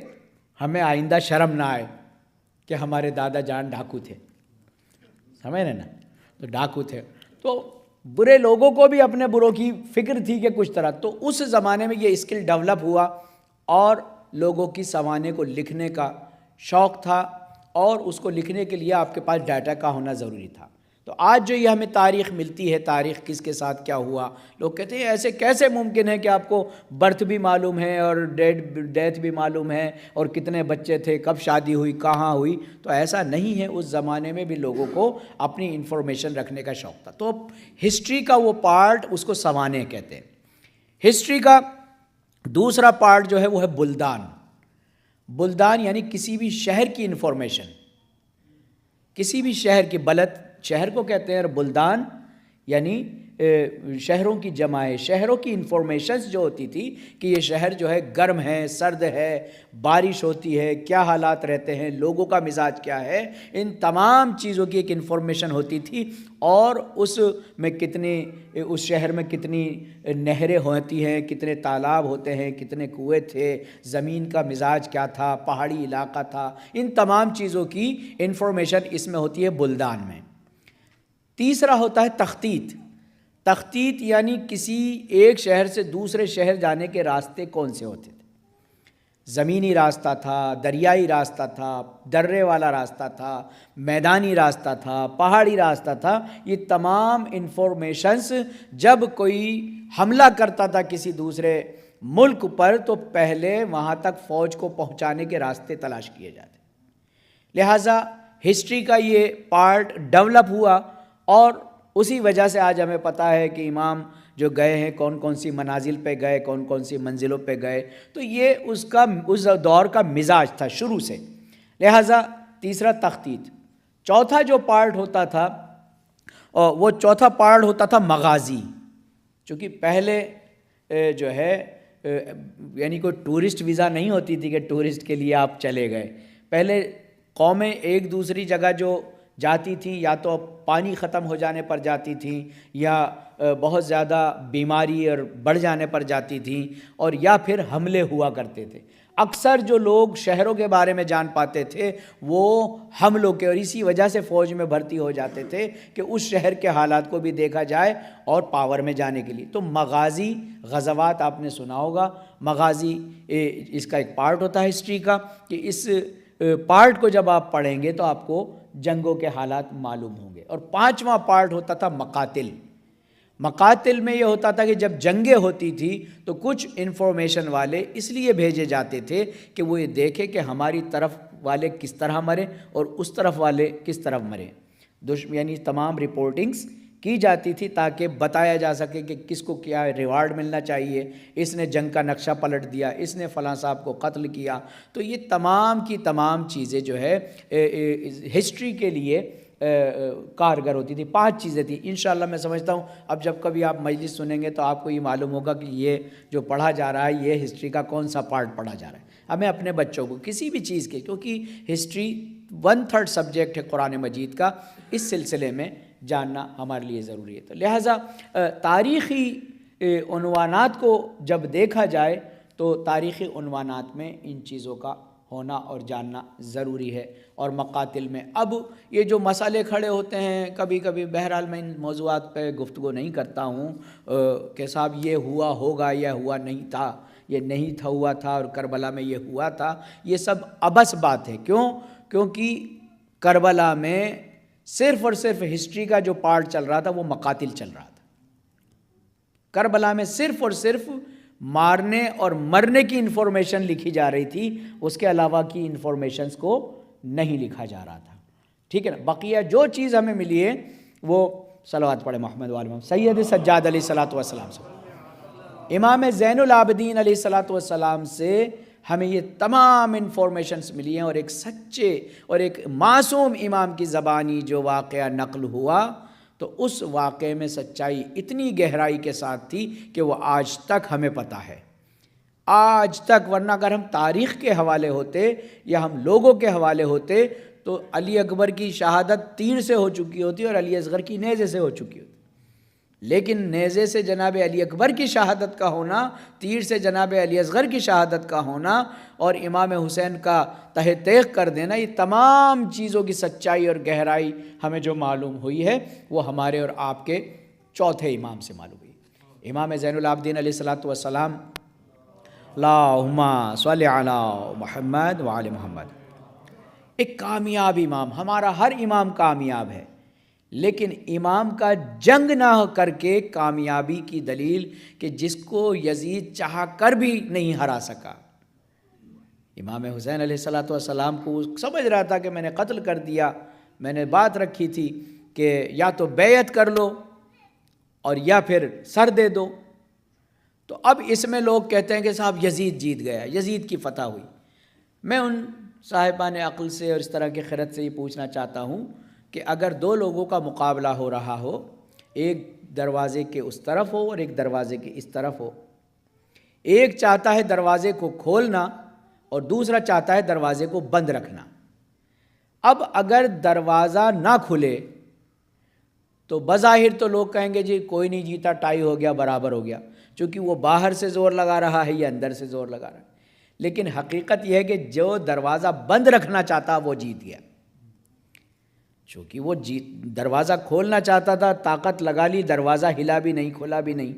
ہمیں آئندہ شرم نہ آئے کہ ہمارے دادا جان ڈاکو تھے، سمجھ رہے نا؟ تو ڈاکو تھے، تو برے لوگوں کو بھی اپنے بروں کی فکر تھی کہ کچھ طرح، تو اس زمانے میں یہ اسکل ڈیولپ ہوا اور لوگوں کی سوانح کو لکھنے کا شوق تھا، اور اس کو لکھنے کے لیے آپ کے پاس ڈیٹا کا ہونا ضروری تھا۔ تو آج جو یہ ہمیں تاریخ ملتی ہے، تاریخ کس کے ساتھ کیا ہوا، لوگ کہتے ہیں ایسے کیسے ممکن ہے کہ آپ کو برتھ بھی معلوم ہے اور ڈیتھ بھی معلوم ہے اور کتنے بچے تھے، کب شادی ہوئی، کہاں ہوئی؟ تو ایسا نہیں ہے، اس زمانے میں بھی لوگوں کو اپنی انفارمیشن رکھنے کا شوق تھا۔ تو ہسٹری کا وہ پارٹ اس کو سوانح کہتے ہیں۔ ہسٹری کا دوسرا پارٹ جو ہے وہ ہے بلدان۔ بلدان یعنی کسی بھی شہر کی انفارمیشن، کسی بھی شہر کی، بلد شہر کو کہتے ہیں، اور بلدان یعنی شہروں کی جمع ہے۔ شہروں کی انفارمیشنز جو ہوتی تھی کہ یہ شہر جو ہے گرم ہے، سرد ہے، بارش ہوتی ہے، کیا حالات رہتے ہیں، لوگوں کا مزاج کیا ہے، ان تمام چیزوں کی ایک انفارمیشن ہوتی تھی، اور اس میں اس شہر میں کتنی نہریں ہوتی ہیں، کتنے تالاب ہوتے ہیں، کتنے کنویں تھے، زمین کا مزاج کیا تھا، پہاڑی علاقہ تھا، ان تمام چیزوں کی انفارمیشن اس میں ہوتی ہے بلدان میں۔ تیسرا ہوتا ہے تخطیط۔ تخطیط یعنی کسی ایک شہر سے دوسرے شہر جانے کے راستے کون سے ہوتے تھے، زمینی راستہ تھا، دریائی راستہ تھا، درے والا راستہ تھا، میدانی راستہ تھا، پہاڑی راستہ تھا، یہ تمام انفارمیشنز جب کوئی حملہ کرتا تھا کسی دوسرے ملک پر تو پہلے وہاں تک فوج کو پہنچانے کے راستے تلاش کیے جاتے۔ لہٰذا ہسٹری کا یہ پارٹ ڈیولپ ہوا، اور اسی وجہ سے آج ہمیں پتہ ہے کہ امام جو گئے ہیں کون کون سی منازل پہ گئے، کون کون سی منزلوں پہ گئے، تو یہ اس دور کا مزاج تھا شروع سے۔ لہٰذا تیسرا تخطیط۔ چوتھا جو پارٹ ہوتا تھا وہ چوتھا پارٹ ہوتا تھا مغازی۔ چونکہ پہلے جو ہے یعنی کوئی ٹورسٹ ویزا نہیں ہوتی تھی کہ ٹورسٹ کے لیے آپ چلے گئے، پہلے قومیں ایک دوسری جگہ جو جاتی تھیں یا تو پانی ختم ہو جانے پر جاتی تھیں، یا بہت زیادہ بیماری اور بڑھ جانے پر جاتی تھیں، اور یا پھر حملے ہوا کرتے تھے۔ اکثر جو لوگ شہروں کے بارے میں جان پاتے تھے وہ حملوں کے، اور اسی وجہ سے فوج میں بھرتی ہو جاتے تھے کہ اس شہر کے حالات کو بھی دیکھا جائے اور پاور میں جانے کے لیے۔ تو مغازی، غزوات آپ نے سنا ہوگا، مغازی اس کا ایک پارٹ ہوتا ہے ہسٹری کا، کہ اس پارٹ کو جب آپ پڑھیں گے تو آپ کو جنگوں کے حالات معلوم ہوں گے۔ اور پانچواں پارٹ ہوتا تھا مقاتل۔ مقاتل میں یہ ہوتا تھا کہ جب جنگیں ہوتی تھی تو کچھ انفارمیشن والے اس لیے بھیجے جاتے تھے کہ وہ یہ دیکھیں کہ ہماری طرف والے کس طرح مرے اور اس طرف والے کس طرف مرے، یعنی تمام رپورٹنگز کی جاتی تھی تاکہ بتایا جا سکے کہ کس کو کیا ریوارڈ ملنا چاہیے، اس نے جنگ کا نقشہ پلٹ دیا، اس نے فلاں صاحب کو قتل کیا۔ تو یہ تمام کی تمام چیزیں جو ہے ہسٹری کے لیے کارگر ہوتی تھی. 5 چیزیں تھیں. انشاءاللہ میں سمجھتا ہوں اب جب کبھی آپ مجلس سنیں گے تو آپ کو یہ معلوم ہوگا کہ یہ جو پڑھا جا رہا ہے یہ ہسٹری کا کون سا پارٹ پڑھا جا رہا ہے. ہمیں اپنے بچوں کو کسی بھی چیز کے، کیونکہ ہسٹری 1/3 سبجیکٹ ہے قرآن مجید کا، اس سلسلے میں جاننا ہمارے لیے ضروری ہے. تو لہٰذا تاریخی عنوانات کو جب دیکھا جائے تو تاریخی عنوانات میں ان چیزوں کا ہونا اور جاننا ضروری ہے. اور مقاتل میں اب یہ جو مسئلے کھڑے ہوتے ہیں کبھی کبھی، بہرحال میں ان موضوعات پہ گفتگو نہیں کرتا ہوں کہ صاحب یہ ہوا ہوگا یا ہوا نہیں تھا، یہ نہیں تھا ہوا تھا اور کربلا میں یہ ہوا تھا. یہ سب عبث بات ہے. کیوں؟ کیونکہ کربلا میں صرف اور صرف ہسٹری کا جو پارٹ چل رہا تھا وہ مقاتل چل رہا تھا. کربلا میں صرف اور صرف مارنے اور مرنے کی انفارمیشن لکھی جا رہی تھی، اس کے علاوہ کی انفارمیشنز کو نہیں لکھا جا رہا تھا. ٹھیک ہے نا؟ بقیہ جو چیز ہمیں ملی ہے وہ صلوات پڑھے محمد و آل محمد. سید سجاد علیہ الصلوۃ والسلام سے، امام زین العابدین علیہ الصلوۃ والسلام سے ہمیں یہ تمام انفارمیشنز ملی ہیں، اور ایک سچے اور ایک معصوم امام کی زبانی جو واقعہ نقل ہوا تو اس واقعے میں سچائی اتنی گہرائی کے ساتھ تھی کہ وہ آج تک ہمیں پتہ ہے، آج تک. ورنہ اگر ہم تاریخ کے حوالے ہوتے یا ہم لوگوں کے حوالے ہوتے تو علی اکبر کی شہادت تیر سے ہو چکی ہوتی اور علی اصغر کی نیزے سے ہو چکی ہوتی. لیکن نیزے سے جناب علی اکبر کی شہادت کا ہونا، تیر سے جناب علی اصغر کی شہادت کا ہونا اور امام حسین کا تہ تیغ کر دینا، یہ تمام چیزوں کی سچائی اور گہرائی ہمیں جو معلوم ہوئی ہے وہ ہمارے اور آپ کے چوتھے امام سے معلوم ہوئی. امام زین العابدین علیہ الصلوۃ والسلام، اللہم صلی علی محمد وعلی محمد. ایک کامیاب امام. ہمارا ہر امام کامیاب ہے، لیکن امام کا جنگ نہ کر کے کامیابی کی دلیل کہ جس کو یزید چاہ کر بھی نہیں ہرا سکا. امام حسین علیہ الصلوۃ والسلام کو سمجھ رہا تھا کہ میں نے قتل کر دیا. میں نے بات رکھی تھی کہ یا تو بیعت کر لو اور یا پھر سر دے دو. تو اب اس میں لوگ کہتے ہیں کہ صاحب یزید جیت گیا، یزید کی فتح ہوئی. میں ان صاحبان عقل سے اور اس طرح کے خرد سے یہ پوچھنا چاہتا ہوں کہ اگر 2 لوگوں کا مقابلہ ہو رہا ہو، ایک دروازے کے اس طرف ہو اور ایک دروازے کے اس طرف ہو، ایک چاہتا ہے دروازے کو کھولنا اور دوسرا چاہتا ہے دروازے کو بند رکھنا. اب اگر دروازہ نہ کھلے تو بظاہر تو لوگ کہیں گے جی کوئی نہیں جیتا، ٹائی ہو گیا، برابر ہو گیا، چونکہ وہ باہر سے زور لگا رہا ہے یا اندر سے زور لگا رہا ہے. لیکن حقیقت یہ ہے کہ جو دروازہ بند رکھنا چاہتا وہ جیت گیا، چونکہ وہ دروازہ کھولنا چاہتا تھا، طاقت لگا لی، دروازہ ہلا بھی نہیں، کھلا بھی نہیں.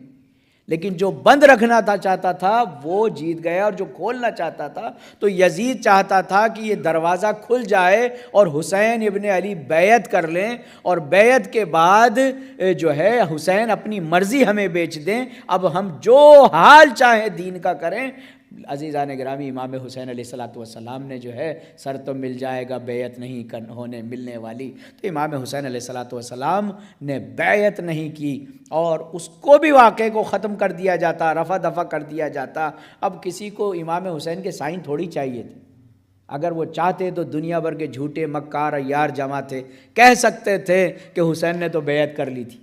لیکن جو بند رکھنا چاہتا تھا وہ جیت گیا. اور جو کھولنا چاہتا تھا تو یزید چاہتا تھا کہ یہ دروازہ کھل جائے اور حسین ابن علی بیعت کر لیں، اور بیعت کے بعد جو ہے حسین اپنی مرضی ہمیں بیچ دیں، اب ہم جو حال چاہیں دین کا کریں. عزیزان گرامی، امام حسین علیہ الصلوۃ والسلام نے جو ہے سر تو مل جائے گا، بیعت نہیں ہونے ملنے والی. تو امام حسین علیہ الصلوۃ والسلام نے بیعت نہیں کی اور اس کو بھی واقعے کو ختم کر دیا جاتا، رفع دفع کر دیا جاتا. اب کسی کو امام حسین کے سائن تھوڑی چاہیے تھے. اگر وہ چاہتے تو دنیا بھر کے جھوٹے مکار عیار جمع تھے، کہہ سکتے تھے کہ حسین نے تو بیعت کر لی تھی،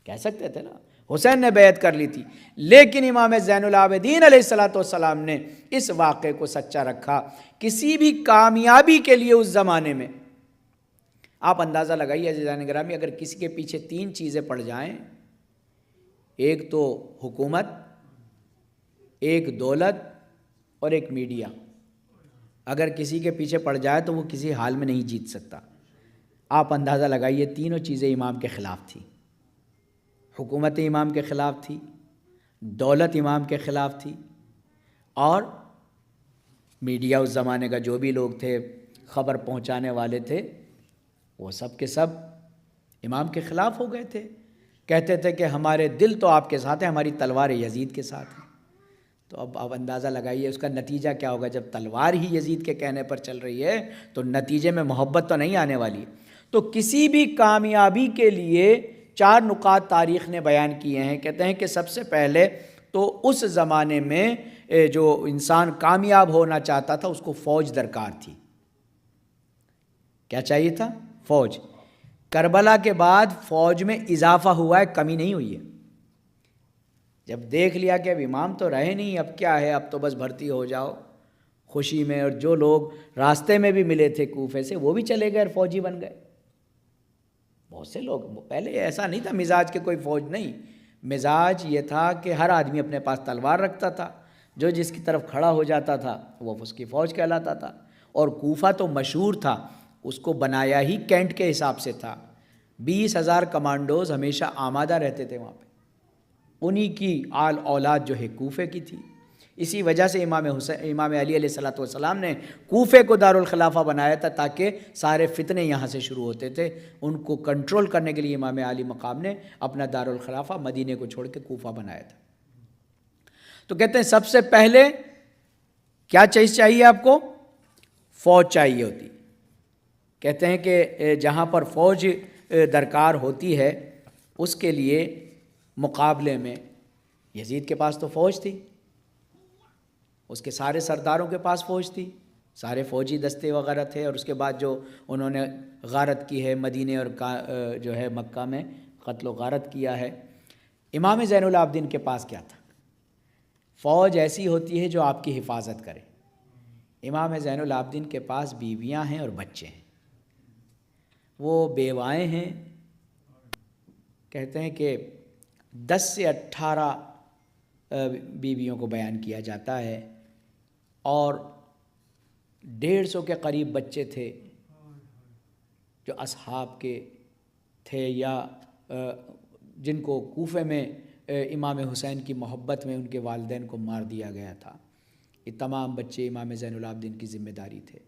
کہہ سکتے تھے نا، حسین نے بیعت کر لی تھی. لیکن امام زین العابدین علیہ الصلوۃ والسلام نے اس واقعے کو سچا رکھا. کسی بھی کامیابی کے لیے اس زمانے میں آپ اندازہ لگائیے عزیزان گرامی، اگر کسی کے پیچھے 3 چیزیں پڑ جائیں، ایک تو حکومت، ایک دولت اور ایک میڈیا، اگر کسی کے پیچھے پڑ جائے تو وہ کسی حال میں نہیں جیت سکتا. آپ اندازہ لگائیے، تینوں چیزیں امام کے خلاف تھی. حکومت امام کے خلاف تھی، دولت امام کے خلاف تھی، اور میڈیا اس زمانے کا جو بھی لوگ تھے، خبر پہنچانے والے تھے، وہ سب کے سب امام کے خلاف ہو گئے تھے. کہتے تھے کہ ہمارے دل تو آپ کے ساتھ ہیں، ہماری تلوار یزید کے ساتھ ہے. تو اب آپ اندازہ لگائیے اس کا نتیجہ کیا ہوگا. جب تلوار ہی یزید کے کہنے پر چل رہی ہے تو نتیجے میں محبت تو نہیں آنے والی. تو کسی بھی کامیابی کے لیے 4 نکات تاریخ نے بیان کیے ہیں. کہتے ہیں کہ سب سے پہلے تو اس زمانے میں جو انسان کامیاب ہونا چاہتا تھا اس کو فوج درکار تھی. کیا چاہیے تھا؟ فوج. کربلا کے بعد فوج میں اضافہ ہوا ہے، کمی نہیں ہوئی ہے۔ جب دیکھ لیا کہ اب امام تو رہے نہیں، اب کیا ہے، اب تو بس بھرتی ہو جاؤ خوشی میں، اور جو لوگ راستے میں بھی ملے تھے کوفے سے وہ بھی چلے گئے اور فوجی بن گئے۔ بہت سے لوگ، پہلے ایسا نہیں تھا مزاج کے کوئی فوج نہیں، مزاج یہ تھا کہ ہر آدمی اپنے پاس تلوار رکھتا تھا، جو جس کی طرف کھڑا ہو جاتا تھا وہ اس کی فوج کہلاتا تھا۔ اور کوفہ تو مشہور تھا، اس کو بنایا ہی کینٹ کے حساب سے تھا، 20,000 کمانڈوز ہمیشہ آمادہ رہتے تھے وہاں پہ، انہی کی آل اولاد جو ہے کوفے کی تھی۔ اسی وجہ سے امام علی علیہ السلام نے کوفے کو دارالخلافہ بنایا تھا، تاکہ سارے فتنے یہاں سے شروع ہوتے تھے، ان کو کنٹرول کرنے کے لیے امام علی مقام نے اپنا دارالخلافہ مدینے کو چھوڑ کے کوفہ بنایا تھا۔ تو کہتے ہیں سب سے پہلے کیا چیز چاہیے آپ کو؟ فوج چاہیے ہوتی۔ کہتے ہیں کہ جہاں پر فوج درکار ہوتی ہے اس کے لیے مقابلے میں یزید کے پاس تو فوج تھی، اس کے سارے سرداروں کے پاس فوج تھی، سارے فوجی دستے وغیرہ تھے، اور اس کے بعد جو انہوں نے غارت کی ہے مدینے اور جو ہے مکہ میں قتل و غارت کیا ہے۔ امام زین العابدین کے پاس کیا تھا؟ فوج ایسی ہوتی ہے جو آپ کی حفاظت کرے۔ امام زین العابدین کے پاس بیویاں ہیں اور بچے ہیں، وہ بیوائیں ہیں، کہتے ہیں کہ 10 سے 18 بیویوں کو بیان کیا جاتا ہے، اور 150 کے قریب بچے تھے جو اصحاب کے تھے، یا جن کو کوفے میں امام حسین کی محبت میں ان کے والدین کو مار دیا گیا تھا۔ یہ تمام بچے امام زین العابدین کی ذمہ داری تھے۔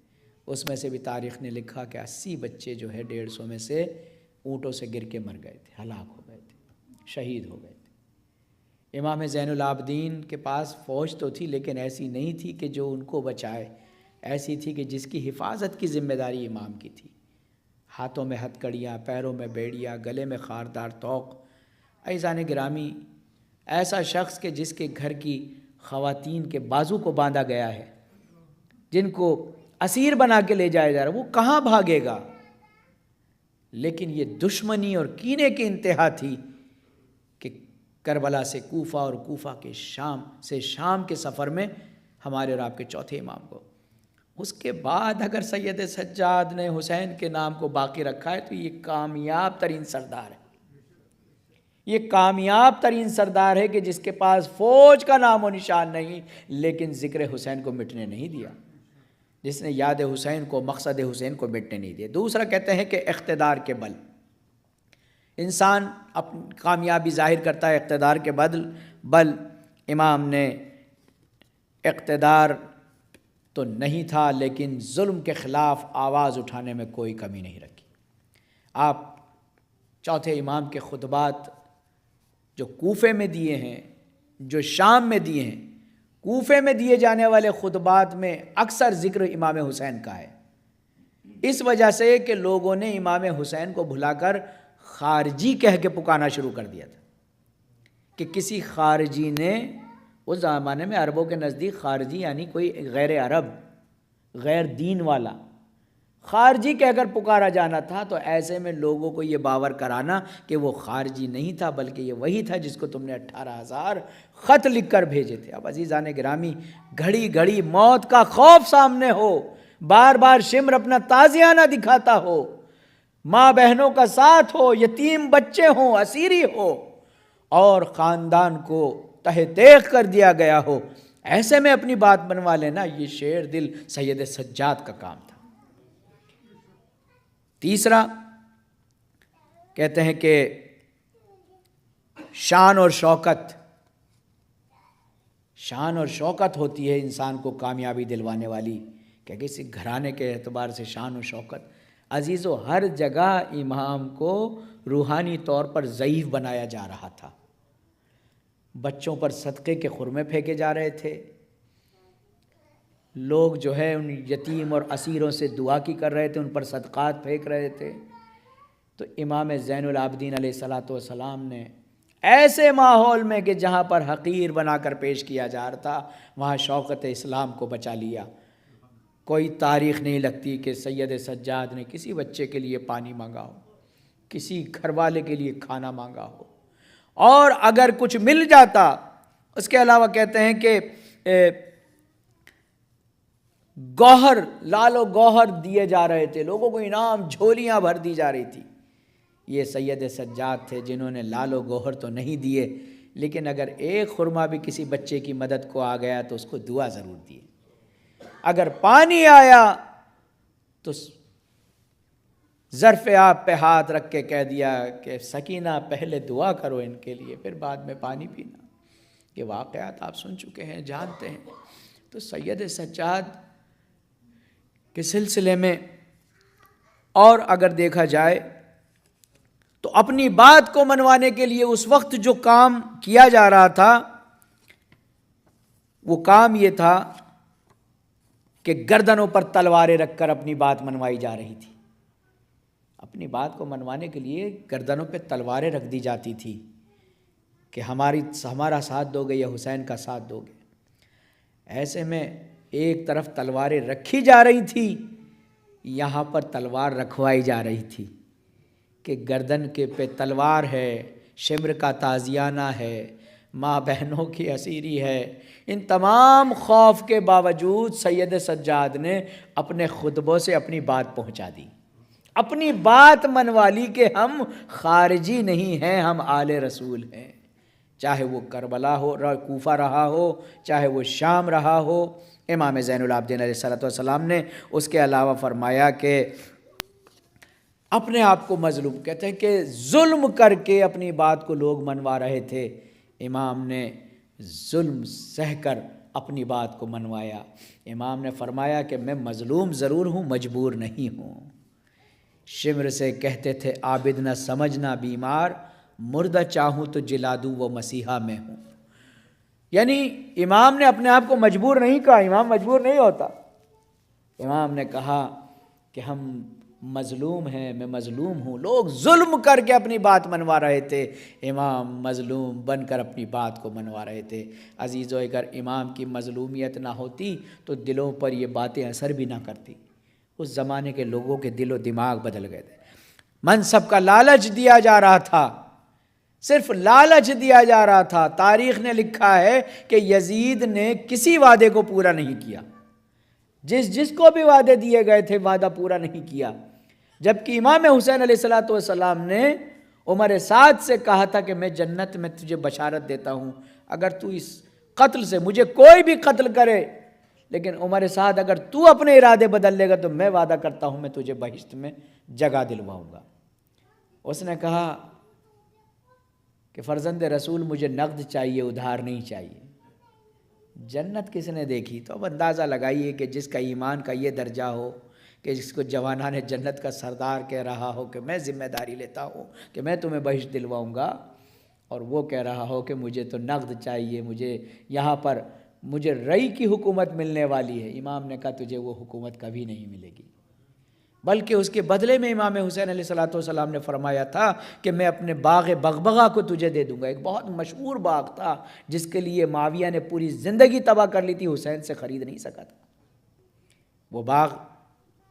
اس میں سے بھی تاریخ نے لکھا کہ 80 بچے جو ہے 150 میں سے اونٹوں سے گر کے مر گئے تھے، ہلاک ہو گئے تھے، شہید ہو گئے تھے۔ امام زین العابدین کے پاس فوج تو تھی، لیکن ایسی نہیں تھی کہ جو ان کو بچائے، ایسی تھی کہ جس کی حفاظت کی ذمہ داری امام کی تھی۔ ہاتھوں میں ہتھ کڑیاں، پیروں میں بیڑیاں، گلے میں خاردار طوق۔ عزیزان گرامی، ایسا شخص کہ جس کے گھر کی خواتین کے بازو کو باندھا گیا ہے، جن کو اسیر بنا کے لے جایا جا رہا ہے، وہ کہاں بھاگے گا؟ لیکن یہ دشمنی اور کینے کی انتہا تھی کہ کربلا سے کوفہ اور کوفہ کے شام کے سفر میں ہمارے اور آپ کے چوتھے امام کو، اس کے بعد اگر سید سجاد نے حسین کے نام کو باقی رکھا ہے تو یہ کامیاب ترین سردار ہے، یہ کامیاب ترین سردار ہے کہ جس کے پاس فوج کا نام و نشان نہیں، لیکن ذکر حسین کو مٹنے نہیں دیا، جس نے یاد حسین کو، مقصد حسین کو مٹنے نہیں دیا۔ دوسرا کہتے ہیں کہ اقتدار کے بل، انسان اپنی کامیابی ظاہر کرتا ہے اقتدار کے بل۔ امام نے اقتدار تو نہیں تھا، لیکن ظلم کے خلاف آواز اٹھانے میں کوئی کمی نہیں رکھی۔ آپ چوتھے امام کے خطبات جو کوفے میں دیے ہیں، جو شام میں دیے ہیں، کوفے میں دیے جانے والے خطبات میں اکثر ذکر امام حسین کا ہے، اس وجہ سے کہ لوگوں نے امام حسین کو بھلا کر خارجی کہہ کے پکارنا شروع کر دیا تھا، کہ کسی خارجی نے، اس زمانے میں عربوں کے نزدیک خارجی یعنی کوئی غیر عرب، غیر دین والا خارجی کہہ کر پکارا جانا تھا، تو ایسے میں لوگوں کو یہ باور کرانا کہ وہ خارجی نہیں تھا بلکہ یہ وہی تھا جس کو تم نے 18,000 خط لکھ کر بھیجے تھے۔ اب عزیزان گرامی، گھڑی گھڑی موت کا خوف سامنے ہو، بار بار شمر اپنا تازیانہ دکھاتا ہو، ماں بہنوں کا ساتھ ہو، یتیم بچے ہوں، اسیری ہو، اور خاندان کو تہہ تیغ کر دیا گیا ہو، ایسے میں اپنی بات بنوا لینا، یہ شیر دل سید سجاد کا کام تھا۔ تیسرا کہتے ہیں کہ شان اور شوکت ہوتی ہے انسان کو کامیابی دلوانے والی، کہ کسی گھرانے کے اعتبار سے شان و شوکت۔ عزیزو، ہر جگہ امام کو روحانی طور پر ضعیف بنایا جا رہا تھا، بچوں پر صدقے کے خرمے پھینکے جا رہے تھے، لوگ جو ہے ان یتیم اور اسیروں سے دعا کی کر رہے تھے، ان پر صدقات پھینک رہے تھے۔ تو امام زین العابدین علیہ السلام نے ایسے ماحول میں کہ جہاں پر حقیر بنا کر پیش کیا جا رہا تھا، وہاں شوکت اسلام کو بچا لیا۔ کوئی تاریخ نہیں لگتی کہ سید سجاد نے کسی بچے کے لیے پانی مانگا ہو، کسی گھر والے کے لیے کھانا مانگا ہو، اور اگر کچھ مل جاتا، اس کے علاوہ کہتے ہیں کہ گوہر، لال و گوہر دیے جا رہے تھے، لوگوں کو انعام، جھولیاں بھر دی جا رہی تھی۔ یہ سید سجاد تھے جنہوں نے لال و گوہر تو نہیں دیے، لیکن اگر ایک خرما بھی کسی بچے کی مدد کو آ گیا تو اس کو دعا ضرور دیے۔ اگر پانی آیا تو ظرف آب پہ ہاتھ رکھ کے کہہ دیا کہ سکینہ پہلے دعا کرو ان کے لیے، پھر بعد میں پانی پینا۔ یہ واقعات آپ سن چکے ہیں، جانتے ہیں۔ تو سید سجاد کے سلسلے میں اور اگر دیکھا جائے تو اپنی بات کو منوانے کے لیے اس وقت جو کام کیا جا رہا تھا وہ کام یہ تھا کہ گردنوں پر تلواریں رکھ کر اپنی بات منوائی جا رہی تھی۔ اپنی بات کو منوانے کے لیے گردنوں پہ تلواریں رکھ دی جاتی تھی کہ ہمارا ساتھ دو گے یا حسین کا ساتھ دو گے۔ ایسے میں ایک طرف تلواریں رکھی جا رہی تھی، یہاں پر تلوار رکھوائی جا رہی تھی کہ گردن کے پہ تلوار ہے، شمر کا تازیانہ ہے، ماں بہنوں کی اسیری ہے۔ ان تمام خوف کے باوجود سید سجاد نے اپنے خطبوں سے اپنی بات پہنچا دی، اپنی بات منوا لی کہ ہم خارجی نہیں ہیں، ہم آل رسول ہیں۔ چاہے وہ کربلا ہو، کوفہ رہا ہو، چاہے وہ شام رہا ہو۔ امام زین العابدین علیہ السلام نے اس کے علاوہ فرمایا کہ اپنے آپ کو مظلوم، کہتے ہیں کہ ظلم کر کے اپنی بات کو لوگ منوا رہے تھے، امام نے ظلم سہ کر اپنی بات کو منوایا۔ امام نے فرمایا کہ میں مظلوم ضرور ہوں، مجبور نہیں ہوں۔ شمر سے کہتے تھے عابد نہ سمجھنا بیمار، مردہ چاہوں تو جلا دوں وہ مسیحا میں ہوں۔ یعنی امام نے اپنے آپ کو مجبور نہیں کہا، امام مجبور نہیں ہوتا۔ امام نے کہا کہ ہم مظلوم ہیں، میں مظلوم ہوں۔ لوگ ظلم کر کے اپنی بات منوا رہے تھے، امام مظلوم بن کر اپنی بات کو منوا رہے تھے۔ عزیزو، اگر امام کی مظلومیت نہ ہوتی تو دلوں پر یہ باتیں اثر بھی نہ کرتی۔ اس زمانے کے لوگوں کے دل و دماغ بدل گئے تھے۔ منصب کا لالچ دیا جا رہا تھا، صرف لالچ دیا جا رہا تھا۔ تاریخ نے لکھا ہے کہ یزید نے کسی وعدے کو پورا نہیں کیا، جس کو بھی وعدے دیے گئے تھے وعدہ پورا نہیں کیا۔ جبکہ امام حسین علیہ السلام نے عمر سعد سے کہا تھا کہ میں جنت میں تجھے بشارت دیتا ہوں اگر تو اس قتل سے، مجھے کوئی بھی قتل کرے، لیکن عمر سعد اگر تو اپنے ارادے بدل لے گا تو میں وعدہ کرتا ہوں میں تجھے بہشت میں جگہ دلواؤں گا۔ اس نے کہا کہ فرزند رسول مجھے نقد چاہیے، ادھار نہیں چاہیے۔ جنت کس نے دیکھی؟ تو اب اندازہ لگائیے کہ جس کا ایمان کا یہ درجہ ہو کہ جس کو جوانان جنت کا سردار کہہ رہا ہو کہ میں ذمہ داری لیتا ہوں کہ میں تمہیں بہشت دلواؤں گا، اور وہ کہہ رہا ہو کہ مجھے تو نقد چاہیے، مجھے یہاں پر مجھے رئی کی حکومت ملنے والی ہے۔ امام نے کہا تجھے وہ حکومت کبھی نہیں ملے گی، بلکہ اس کے بدلے میں امام حسین علیہ السلام نے فرمایا تھا کہ میں اپنے باغ بغبغہ کو تجھے دے دوں گا۔ ایک بہت مشہور باغ تھا جس کے لیے معاویہ نے پوری زندگی تباہ کر لی تھی، حسین سے خرید نہیں سکا تھا۔ وہ باغ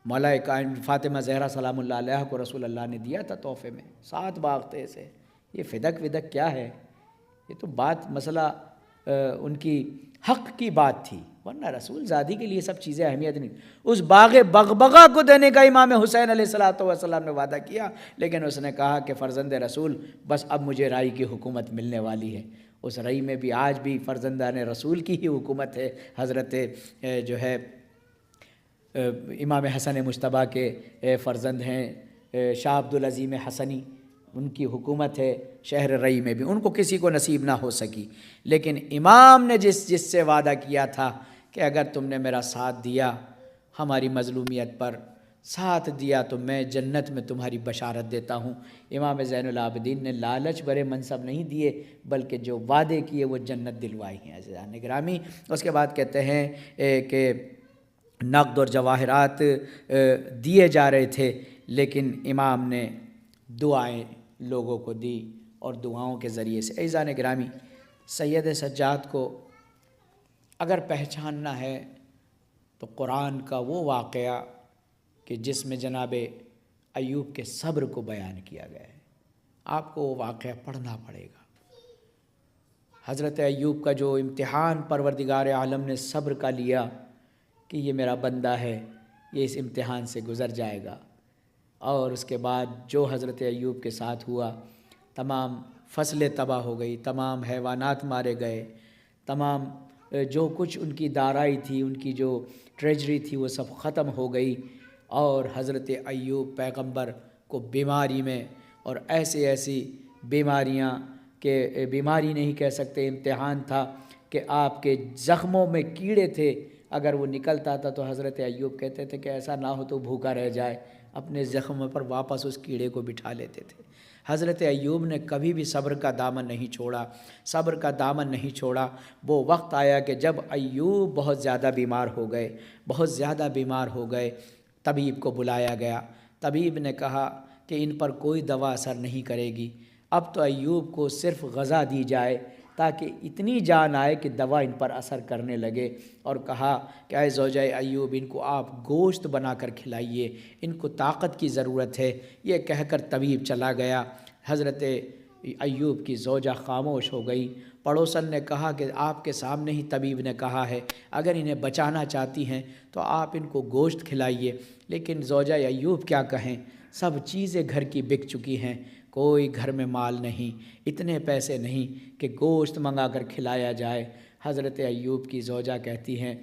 مولا کائنات فاطمہ زہرا سلام اللہ علیہ کو رسول اللہ نے دیا تھا تحفے میں۔ 7 باغ تھے اسے۔ یہ فدق ودق کیا ہے؟ یہ تو مسئلہ ان کی حق کی بات تھی، ورنہ رسول زادی کے لیے سب چیزیں اہمیت نہیں۔ اس باغ بغبغہ کو دینے کا امام حسین علیہ السلام نے وعدہ کیا، لیکن اس نے کہا کہ فرزند رسول بس اب مجھے رائی کی حکومت ملنے والی ہے۔ اس رائی میں بھی آج بھی فرزندان رسول کی ہی حکومت ہے۔ حضرت جو ہے امام حسن مجتبیٰ کے فرزند ہیں شاہ عبدالعظیم حسنی، ان کی حکومت ہے شہر رئی میں بھی، ان کو کسی کو نصیب نہ ہو سکی۔ لیکن امام نے جس سے وعدہ کیا تھا کہ اگر تم نے میرا ساتھ دیا، ہماری مظلومیت پر ساتھ دیا، تو میں جنت میں تمہاری بشارت دیتا ہوں۔ امام زین العابدین نے لالچ برے منصب نہیں دیے، بلکہ جو وعدے کیے وہ جنت دلوائی ہیں۔ عزیزان گرامی، اس کے بعد کہتے ہیں کہ نقد اور جواہرات دیے جا رہے تھے، لیکن امام نے دعائیں لوگوں کو دی اور دعاؤں کے ذریعے سے۔ عزیزان گرامی، سید سجاد کو اگر پہچاننا ہے تو قرآن کا وہ واقعہ کہ جس میں جناب ایوب کے صبر کو بیان کیا گیا ہے۔ آپ کو وہ واقعہ پڑھنا پڑے گا۔ حضرت ایوب کا جو امتحان پروردگار عالم نے صبر کا لیا کہ یہ میرا بندہ ہے، یہ اس امتحان سے گزر جائے گا، اور اس کے بعد جو حضرت ایوب کے ساتھ ہوا، تمام فصلیں تباہ ہو گئی، تمام حیوانات مارے گئے، تمام جو کچھ ان کی دارائی تھی، ان کی جو ٹریجری تھی، وہ سب ختم ہو گئی، اور حضرت ایوب پیغمبر کو بیماری میں، اور ایسی بیماریاں کہ بیماری نہیں کہہ سکتے، امتحان تھا کہ آپ کے زخموں میں کیڑے تھے، اگر وہ نکلتا تھا تو حضرت ایوب کہتے تھے کہ ایسا نہ ہو تو بھوکا رہ جائے، اپنے زخموں پر واپس اس کیڑے کو بٹھا لیتے تھے۔ حضرت ایوب نے کبھی بھی صبر کا دامن نہیں چھوڑا، صبر کا دامن نہیں چھوڑا۔ وہ وقت آیا کہ جب ایوب بہت زیادہ بیمار ہو گئے، بہت زیادہ بیمار ہو گئے، طبیب کو بلایا گیا۔ طبیب نے کہا کہ ان پر کوئی دوا اثر نہیں کرے گی، اب تو ایوب کو صرف غذا دی جائے تاکہ اتنی جان آئے کہ دوا ان پر اثر کرنے لگے، اور کہا کہ اے زوجہ ایوب، ان کو آپ گوشت بنا کر کھلائیے، ان کو طاقت کی ضرورت ہے۔ یہ کہہ کر طبیب چلا گیا۔ حضرت ایوب کی زوجہ خاموش ہو گئی۔ پڑوسن نے کہا کہ آپ کے سامنے ہی طبیب نے کہا ہے، اگر انہیں بچانا چاہتی ہیں تو آپ ان کو گوشت کھلائیے۔ لیکن زوجہ ایوب کیا کہیں، سب چیزیں گھر کی بک چکی ہیں، کوئی گھر میں مال نہیں، اتنے پیسے نہیں کہ گوشت منگا کر کھلایا جائے۔ حضرت ایوب کی زوجہ کہتی ہیں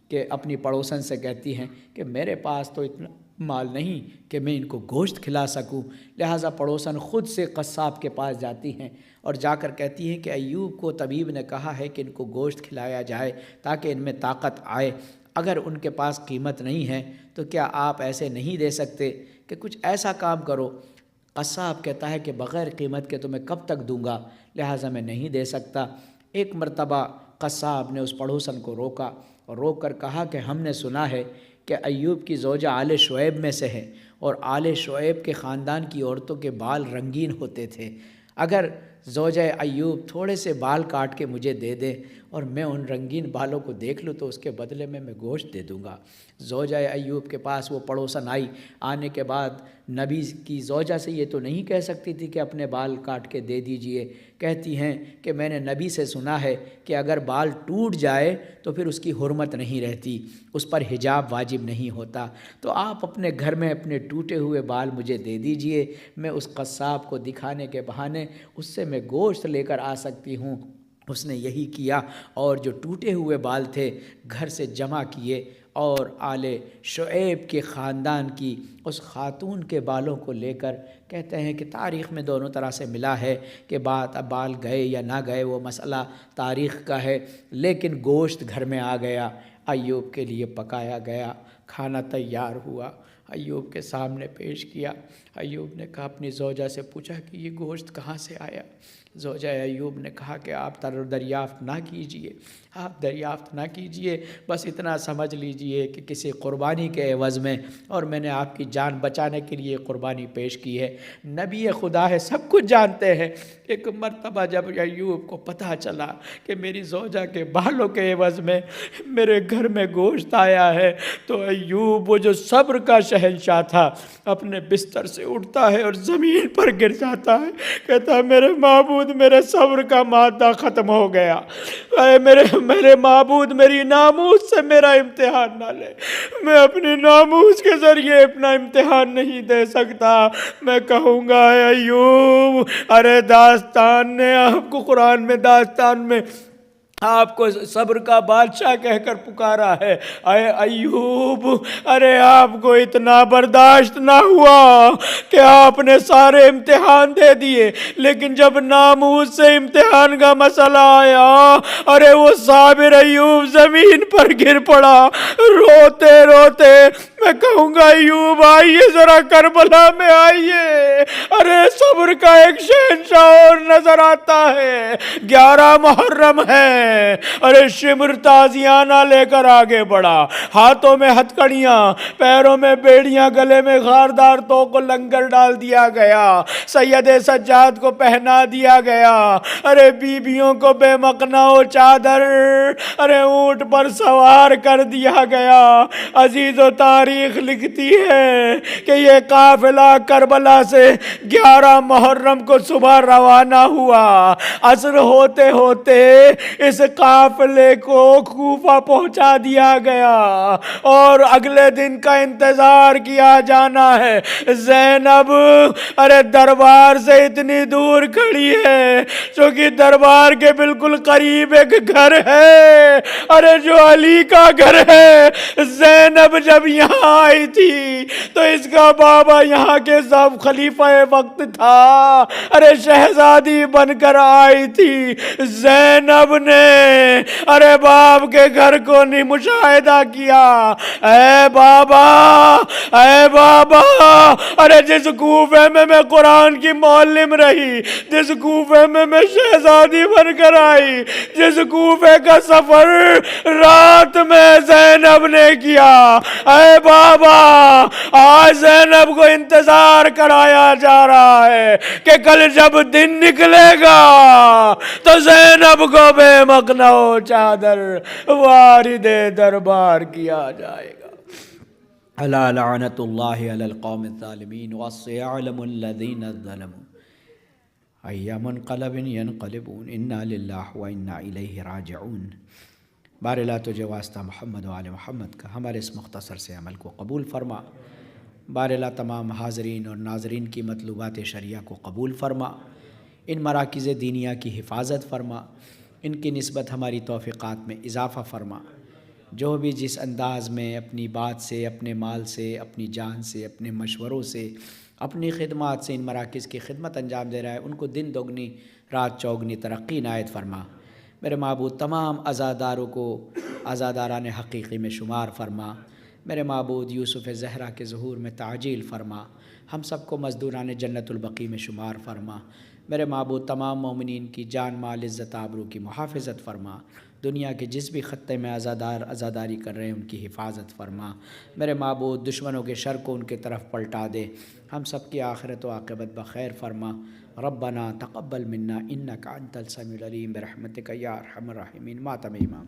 کہ اپنی پڑوسن سے کہتی ہیں کہ میرے پاس تو اتنا مال نہیں کہ میں ان کو گوشت کھلا سکوں، لہٰذا پڑوسن خود سے قصاب کے پاس جاتی ہیں اور جا کر کہتی ہیں کہ ایوب کو طبیب نے کہا ہے کہ ان کو گوشت کھلایا جائے تاکہ ان میں طاقت آئے، اگر ان کے پاس قیمت نہیں ہے تو کیا آپ ایسے نہیں دے سکتے کہ کچھ ایسا کام کرو؟ قصاب کہتا ہے کہ بغیر قیمت کے تو میں کب تک دوں گا، لہٰذا میں نہیں دے سکتا۔ ایک مرتبہ قصاب نے اس پڑوسن کو روکا اور روک کر کہا کہ ہم نے سنا ہے کہ ایوب کی زوجہ آل شعیب میں سے ہے، اور آل شعیب کے خاندان کی عورتوں کے بال رنگین ہوتے تھے، اگر زوجہ ایوب تھوڑے سے بال کاٹ کے مجھے دے دے اور میں ان رنگین بالوں کو دیکھ لوں تو اس کے بدلے میں گوشت دے دوں گا۔ زوجہ ایوب کے پاس وہ پڑوسن آئی، آنے کے بعد نبی کی زوجہ سے یہ تو نہیں کہہ سکتی تھی کہ اپنے بال کاٹ کے دے دیجئے، کہتی ہیں کہ میں نے نبی سے سنا ہے کہ اگر بال ٹوٹ جائے تو پھر اس کی حرمت نہیں رہتی، اس پر حجاب واجب نہیں ہوتا، تو آپ اپنے گھر میں اپنے ٹوٹے ہوئے بال مجھے دے دیجئے، میں اس قصاب کو دکھانے کے بہانے اس سے میں گوشت لے کر آ سکتی ہوں۔ اس نے یہی کیا اور جو ٹوٹے ہوئے بال تھے گھر سے جمع کیے، اور آل شعیب کے خاندان کی اس خاتون کے بالوں کو لے کر، کہتے ہیں کہ تاریخ میں دونوں طرح سے ملا ہے کہ بال گئے یا نہ گئے، وہ مسئلہ تاریخ کا ہے، لیکن گوشت گھر میں آ گیا، ایوب کے لیے پکایا گیا، کھانا تیار ہوا، ایوب کے سامنے پیش کیا۔ ایوب نے کہا، اپنی زوجہ سے پوچھا کہ یہ گوشت کہاں سے آیا؟ زوجہ ایوب نے کہا کہ آپ دریافت نہ کیجئے، آپ دریافت نہ کیجئے، بس اتنا سمجھ لیجئے کہ کسی قربانی کے عوض میں، اور میں نے آپ کی جان بچانے کے لیے قربانی پیش کی ہے۔ نبی خدا ہے، سب کچھ جانتے ہیں۔ ایک مرتبہ جب ایوب کو پتہ چلا کہ میری زوجہ کے بالوں کے عوض میں میرے گھر میں گوشت آیا ہے، تو ایوب وہ جو صبر کا شہنشاہ تھا اپنے بستر سے اٹھتا ہے اور زمین پر گر جاتا ہے، کہتا ہے میرے معبود، میرے صبر کا مادہ ختم ہو گیا، اے میرے معبود، میری ناموس سے میرا امتحان نہ لے، میں اپنی ناموس کے ذریعے اپنا امتحان نہیں دے سکتا۔ میں کہوں گا اے ایوب، ارے داستان نے آپ کو قرآن میں، داستان میں آپ کو صبر کا بادشاہ کہہ کر پکارا ہے، اے ایوب، ارے آپ کو اتنا برداشت نہ ہوا کہ آپ نے سارے امتحان دے دیے، لیکن جب ناموس سے امتحان کا مسئلہ آیا، ارے وہ صابر ایوب زمین پر گر پڑا روتے روتے۔ میں کہوں گا ایوب آئیے ذرا کربلا میں آئیے، ارے صبر کا ایک شہنشاہ اور نظر آتا ہے، 11 محرم ہے، ارے شمر تازیانہ لے کر آگے بڑھا، ہاتھوں میں ہتھکڑیاں، پیروں میں بیڑیاں، گلے میں خاردار تو کو لنگر ڈال دیا گیا، سید سجاد کو پہنا دیا گیا، ارے بیبیوں کو بے مقنا و چادر، ارے اونٹ پر سوار کر دیا گیا۔ عزیز و تاری تاریخ لکھتی ہے کہ یہ قافلہ کربلا سے 11 محرم کو صبح روانہ ہوا، عصر ہوتے ہوتے اس قافلے کو کوفہ پہنچا دیا گیا اور اگلے دن کا انتظار کیا جانا ہے۔ زینب ارے دربار سے اتنی دور کھڑی ہے، چونکہ دربار کے بالکل قریب ایک گھر ہے، ارے جو علی کا گھر ہے۔ زینب جب یہاں آئی تھی تو اس کا بابا یہاں کے سب خلیفہ وقت تھا، ارے شہزادی بن کر آئی تھی۔ زینب نے ارے باپ کے گھر کو نہیں مشاہدہ کیا، اے بابا اے بابا، ارے جس کوفے میں قرآن کی معلم رہی، جس کوفے میں شہزادی بن کر آئی، جس کوفے کا سفر رات میں زینب نے کیا، اے بابا آج زینب کو انتظار کرایا جا رہا ہے کہ کل جب دن نکلے گا تو زینب کو بے مقنع و چادر وارد دربار کیا جائے گا۔ الا لعنت اللہ علی القوم الظالمین وسيعلم الذین ظلموا ای منقلب ینقلبون انا للہ وانا الیہ راجعون۔ بار اللہ تجھے واسطہ محمد و آل محمد کا ہمارے اس مختصر سے عمل کو قبول فرما۔ بار اللہ تمام حاضرین اور ناظرین کی مطلوبات شرعیہ کو قبول فرما، ان مراکز دینیہ کی حفاظت فرما، ان کی نسبت ہماری توفیقات میں اضافہ فرما۔ جو بھی جس انداز میں اپنی بات سے، اپنے مال سے، اپنی جان سے، اپنے مشوروں سے، اپنی خدمات سے ان مراکز کی خدمت انجام دے رہا ہے، ان کو دن دوگنی رات چوگنی ترقی عنایت فرما۔ میرے معبود تمام عزاداروں کو عزاداران حقیقی میں شمار فرما۔ میرے معبود یوسف زہرا کے ظہور میں تعجیل فرما، ہم سب کو مزدوران جنت البقیع میں شمار فرما۔ میرے معبود تمام مومنین کی جان مال عزت آبرو کی محافظت فرما۔ دنیا کے جس بھی خطے میں عزادار عزاداری کر رہے ہیں ان کی حفاظت فرما۔ میرے معبود دشمنوں کے شر کو ان کے طرف پلٹا دے، ہم سب کی آخرت و عاقبت بخیر فرما۔ ربنا تقبل منا انک انت السمیع العلیم برحمتک یا ارحم الراحمین۔ ماتم امام۔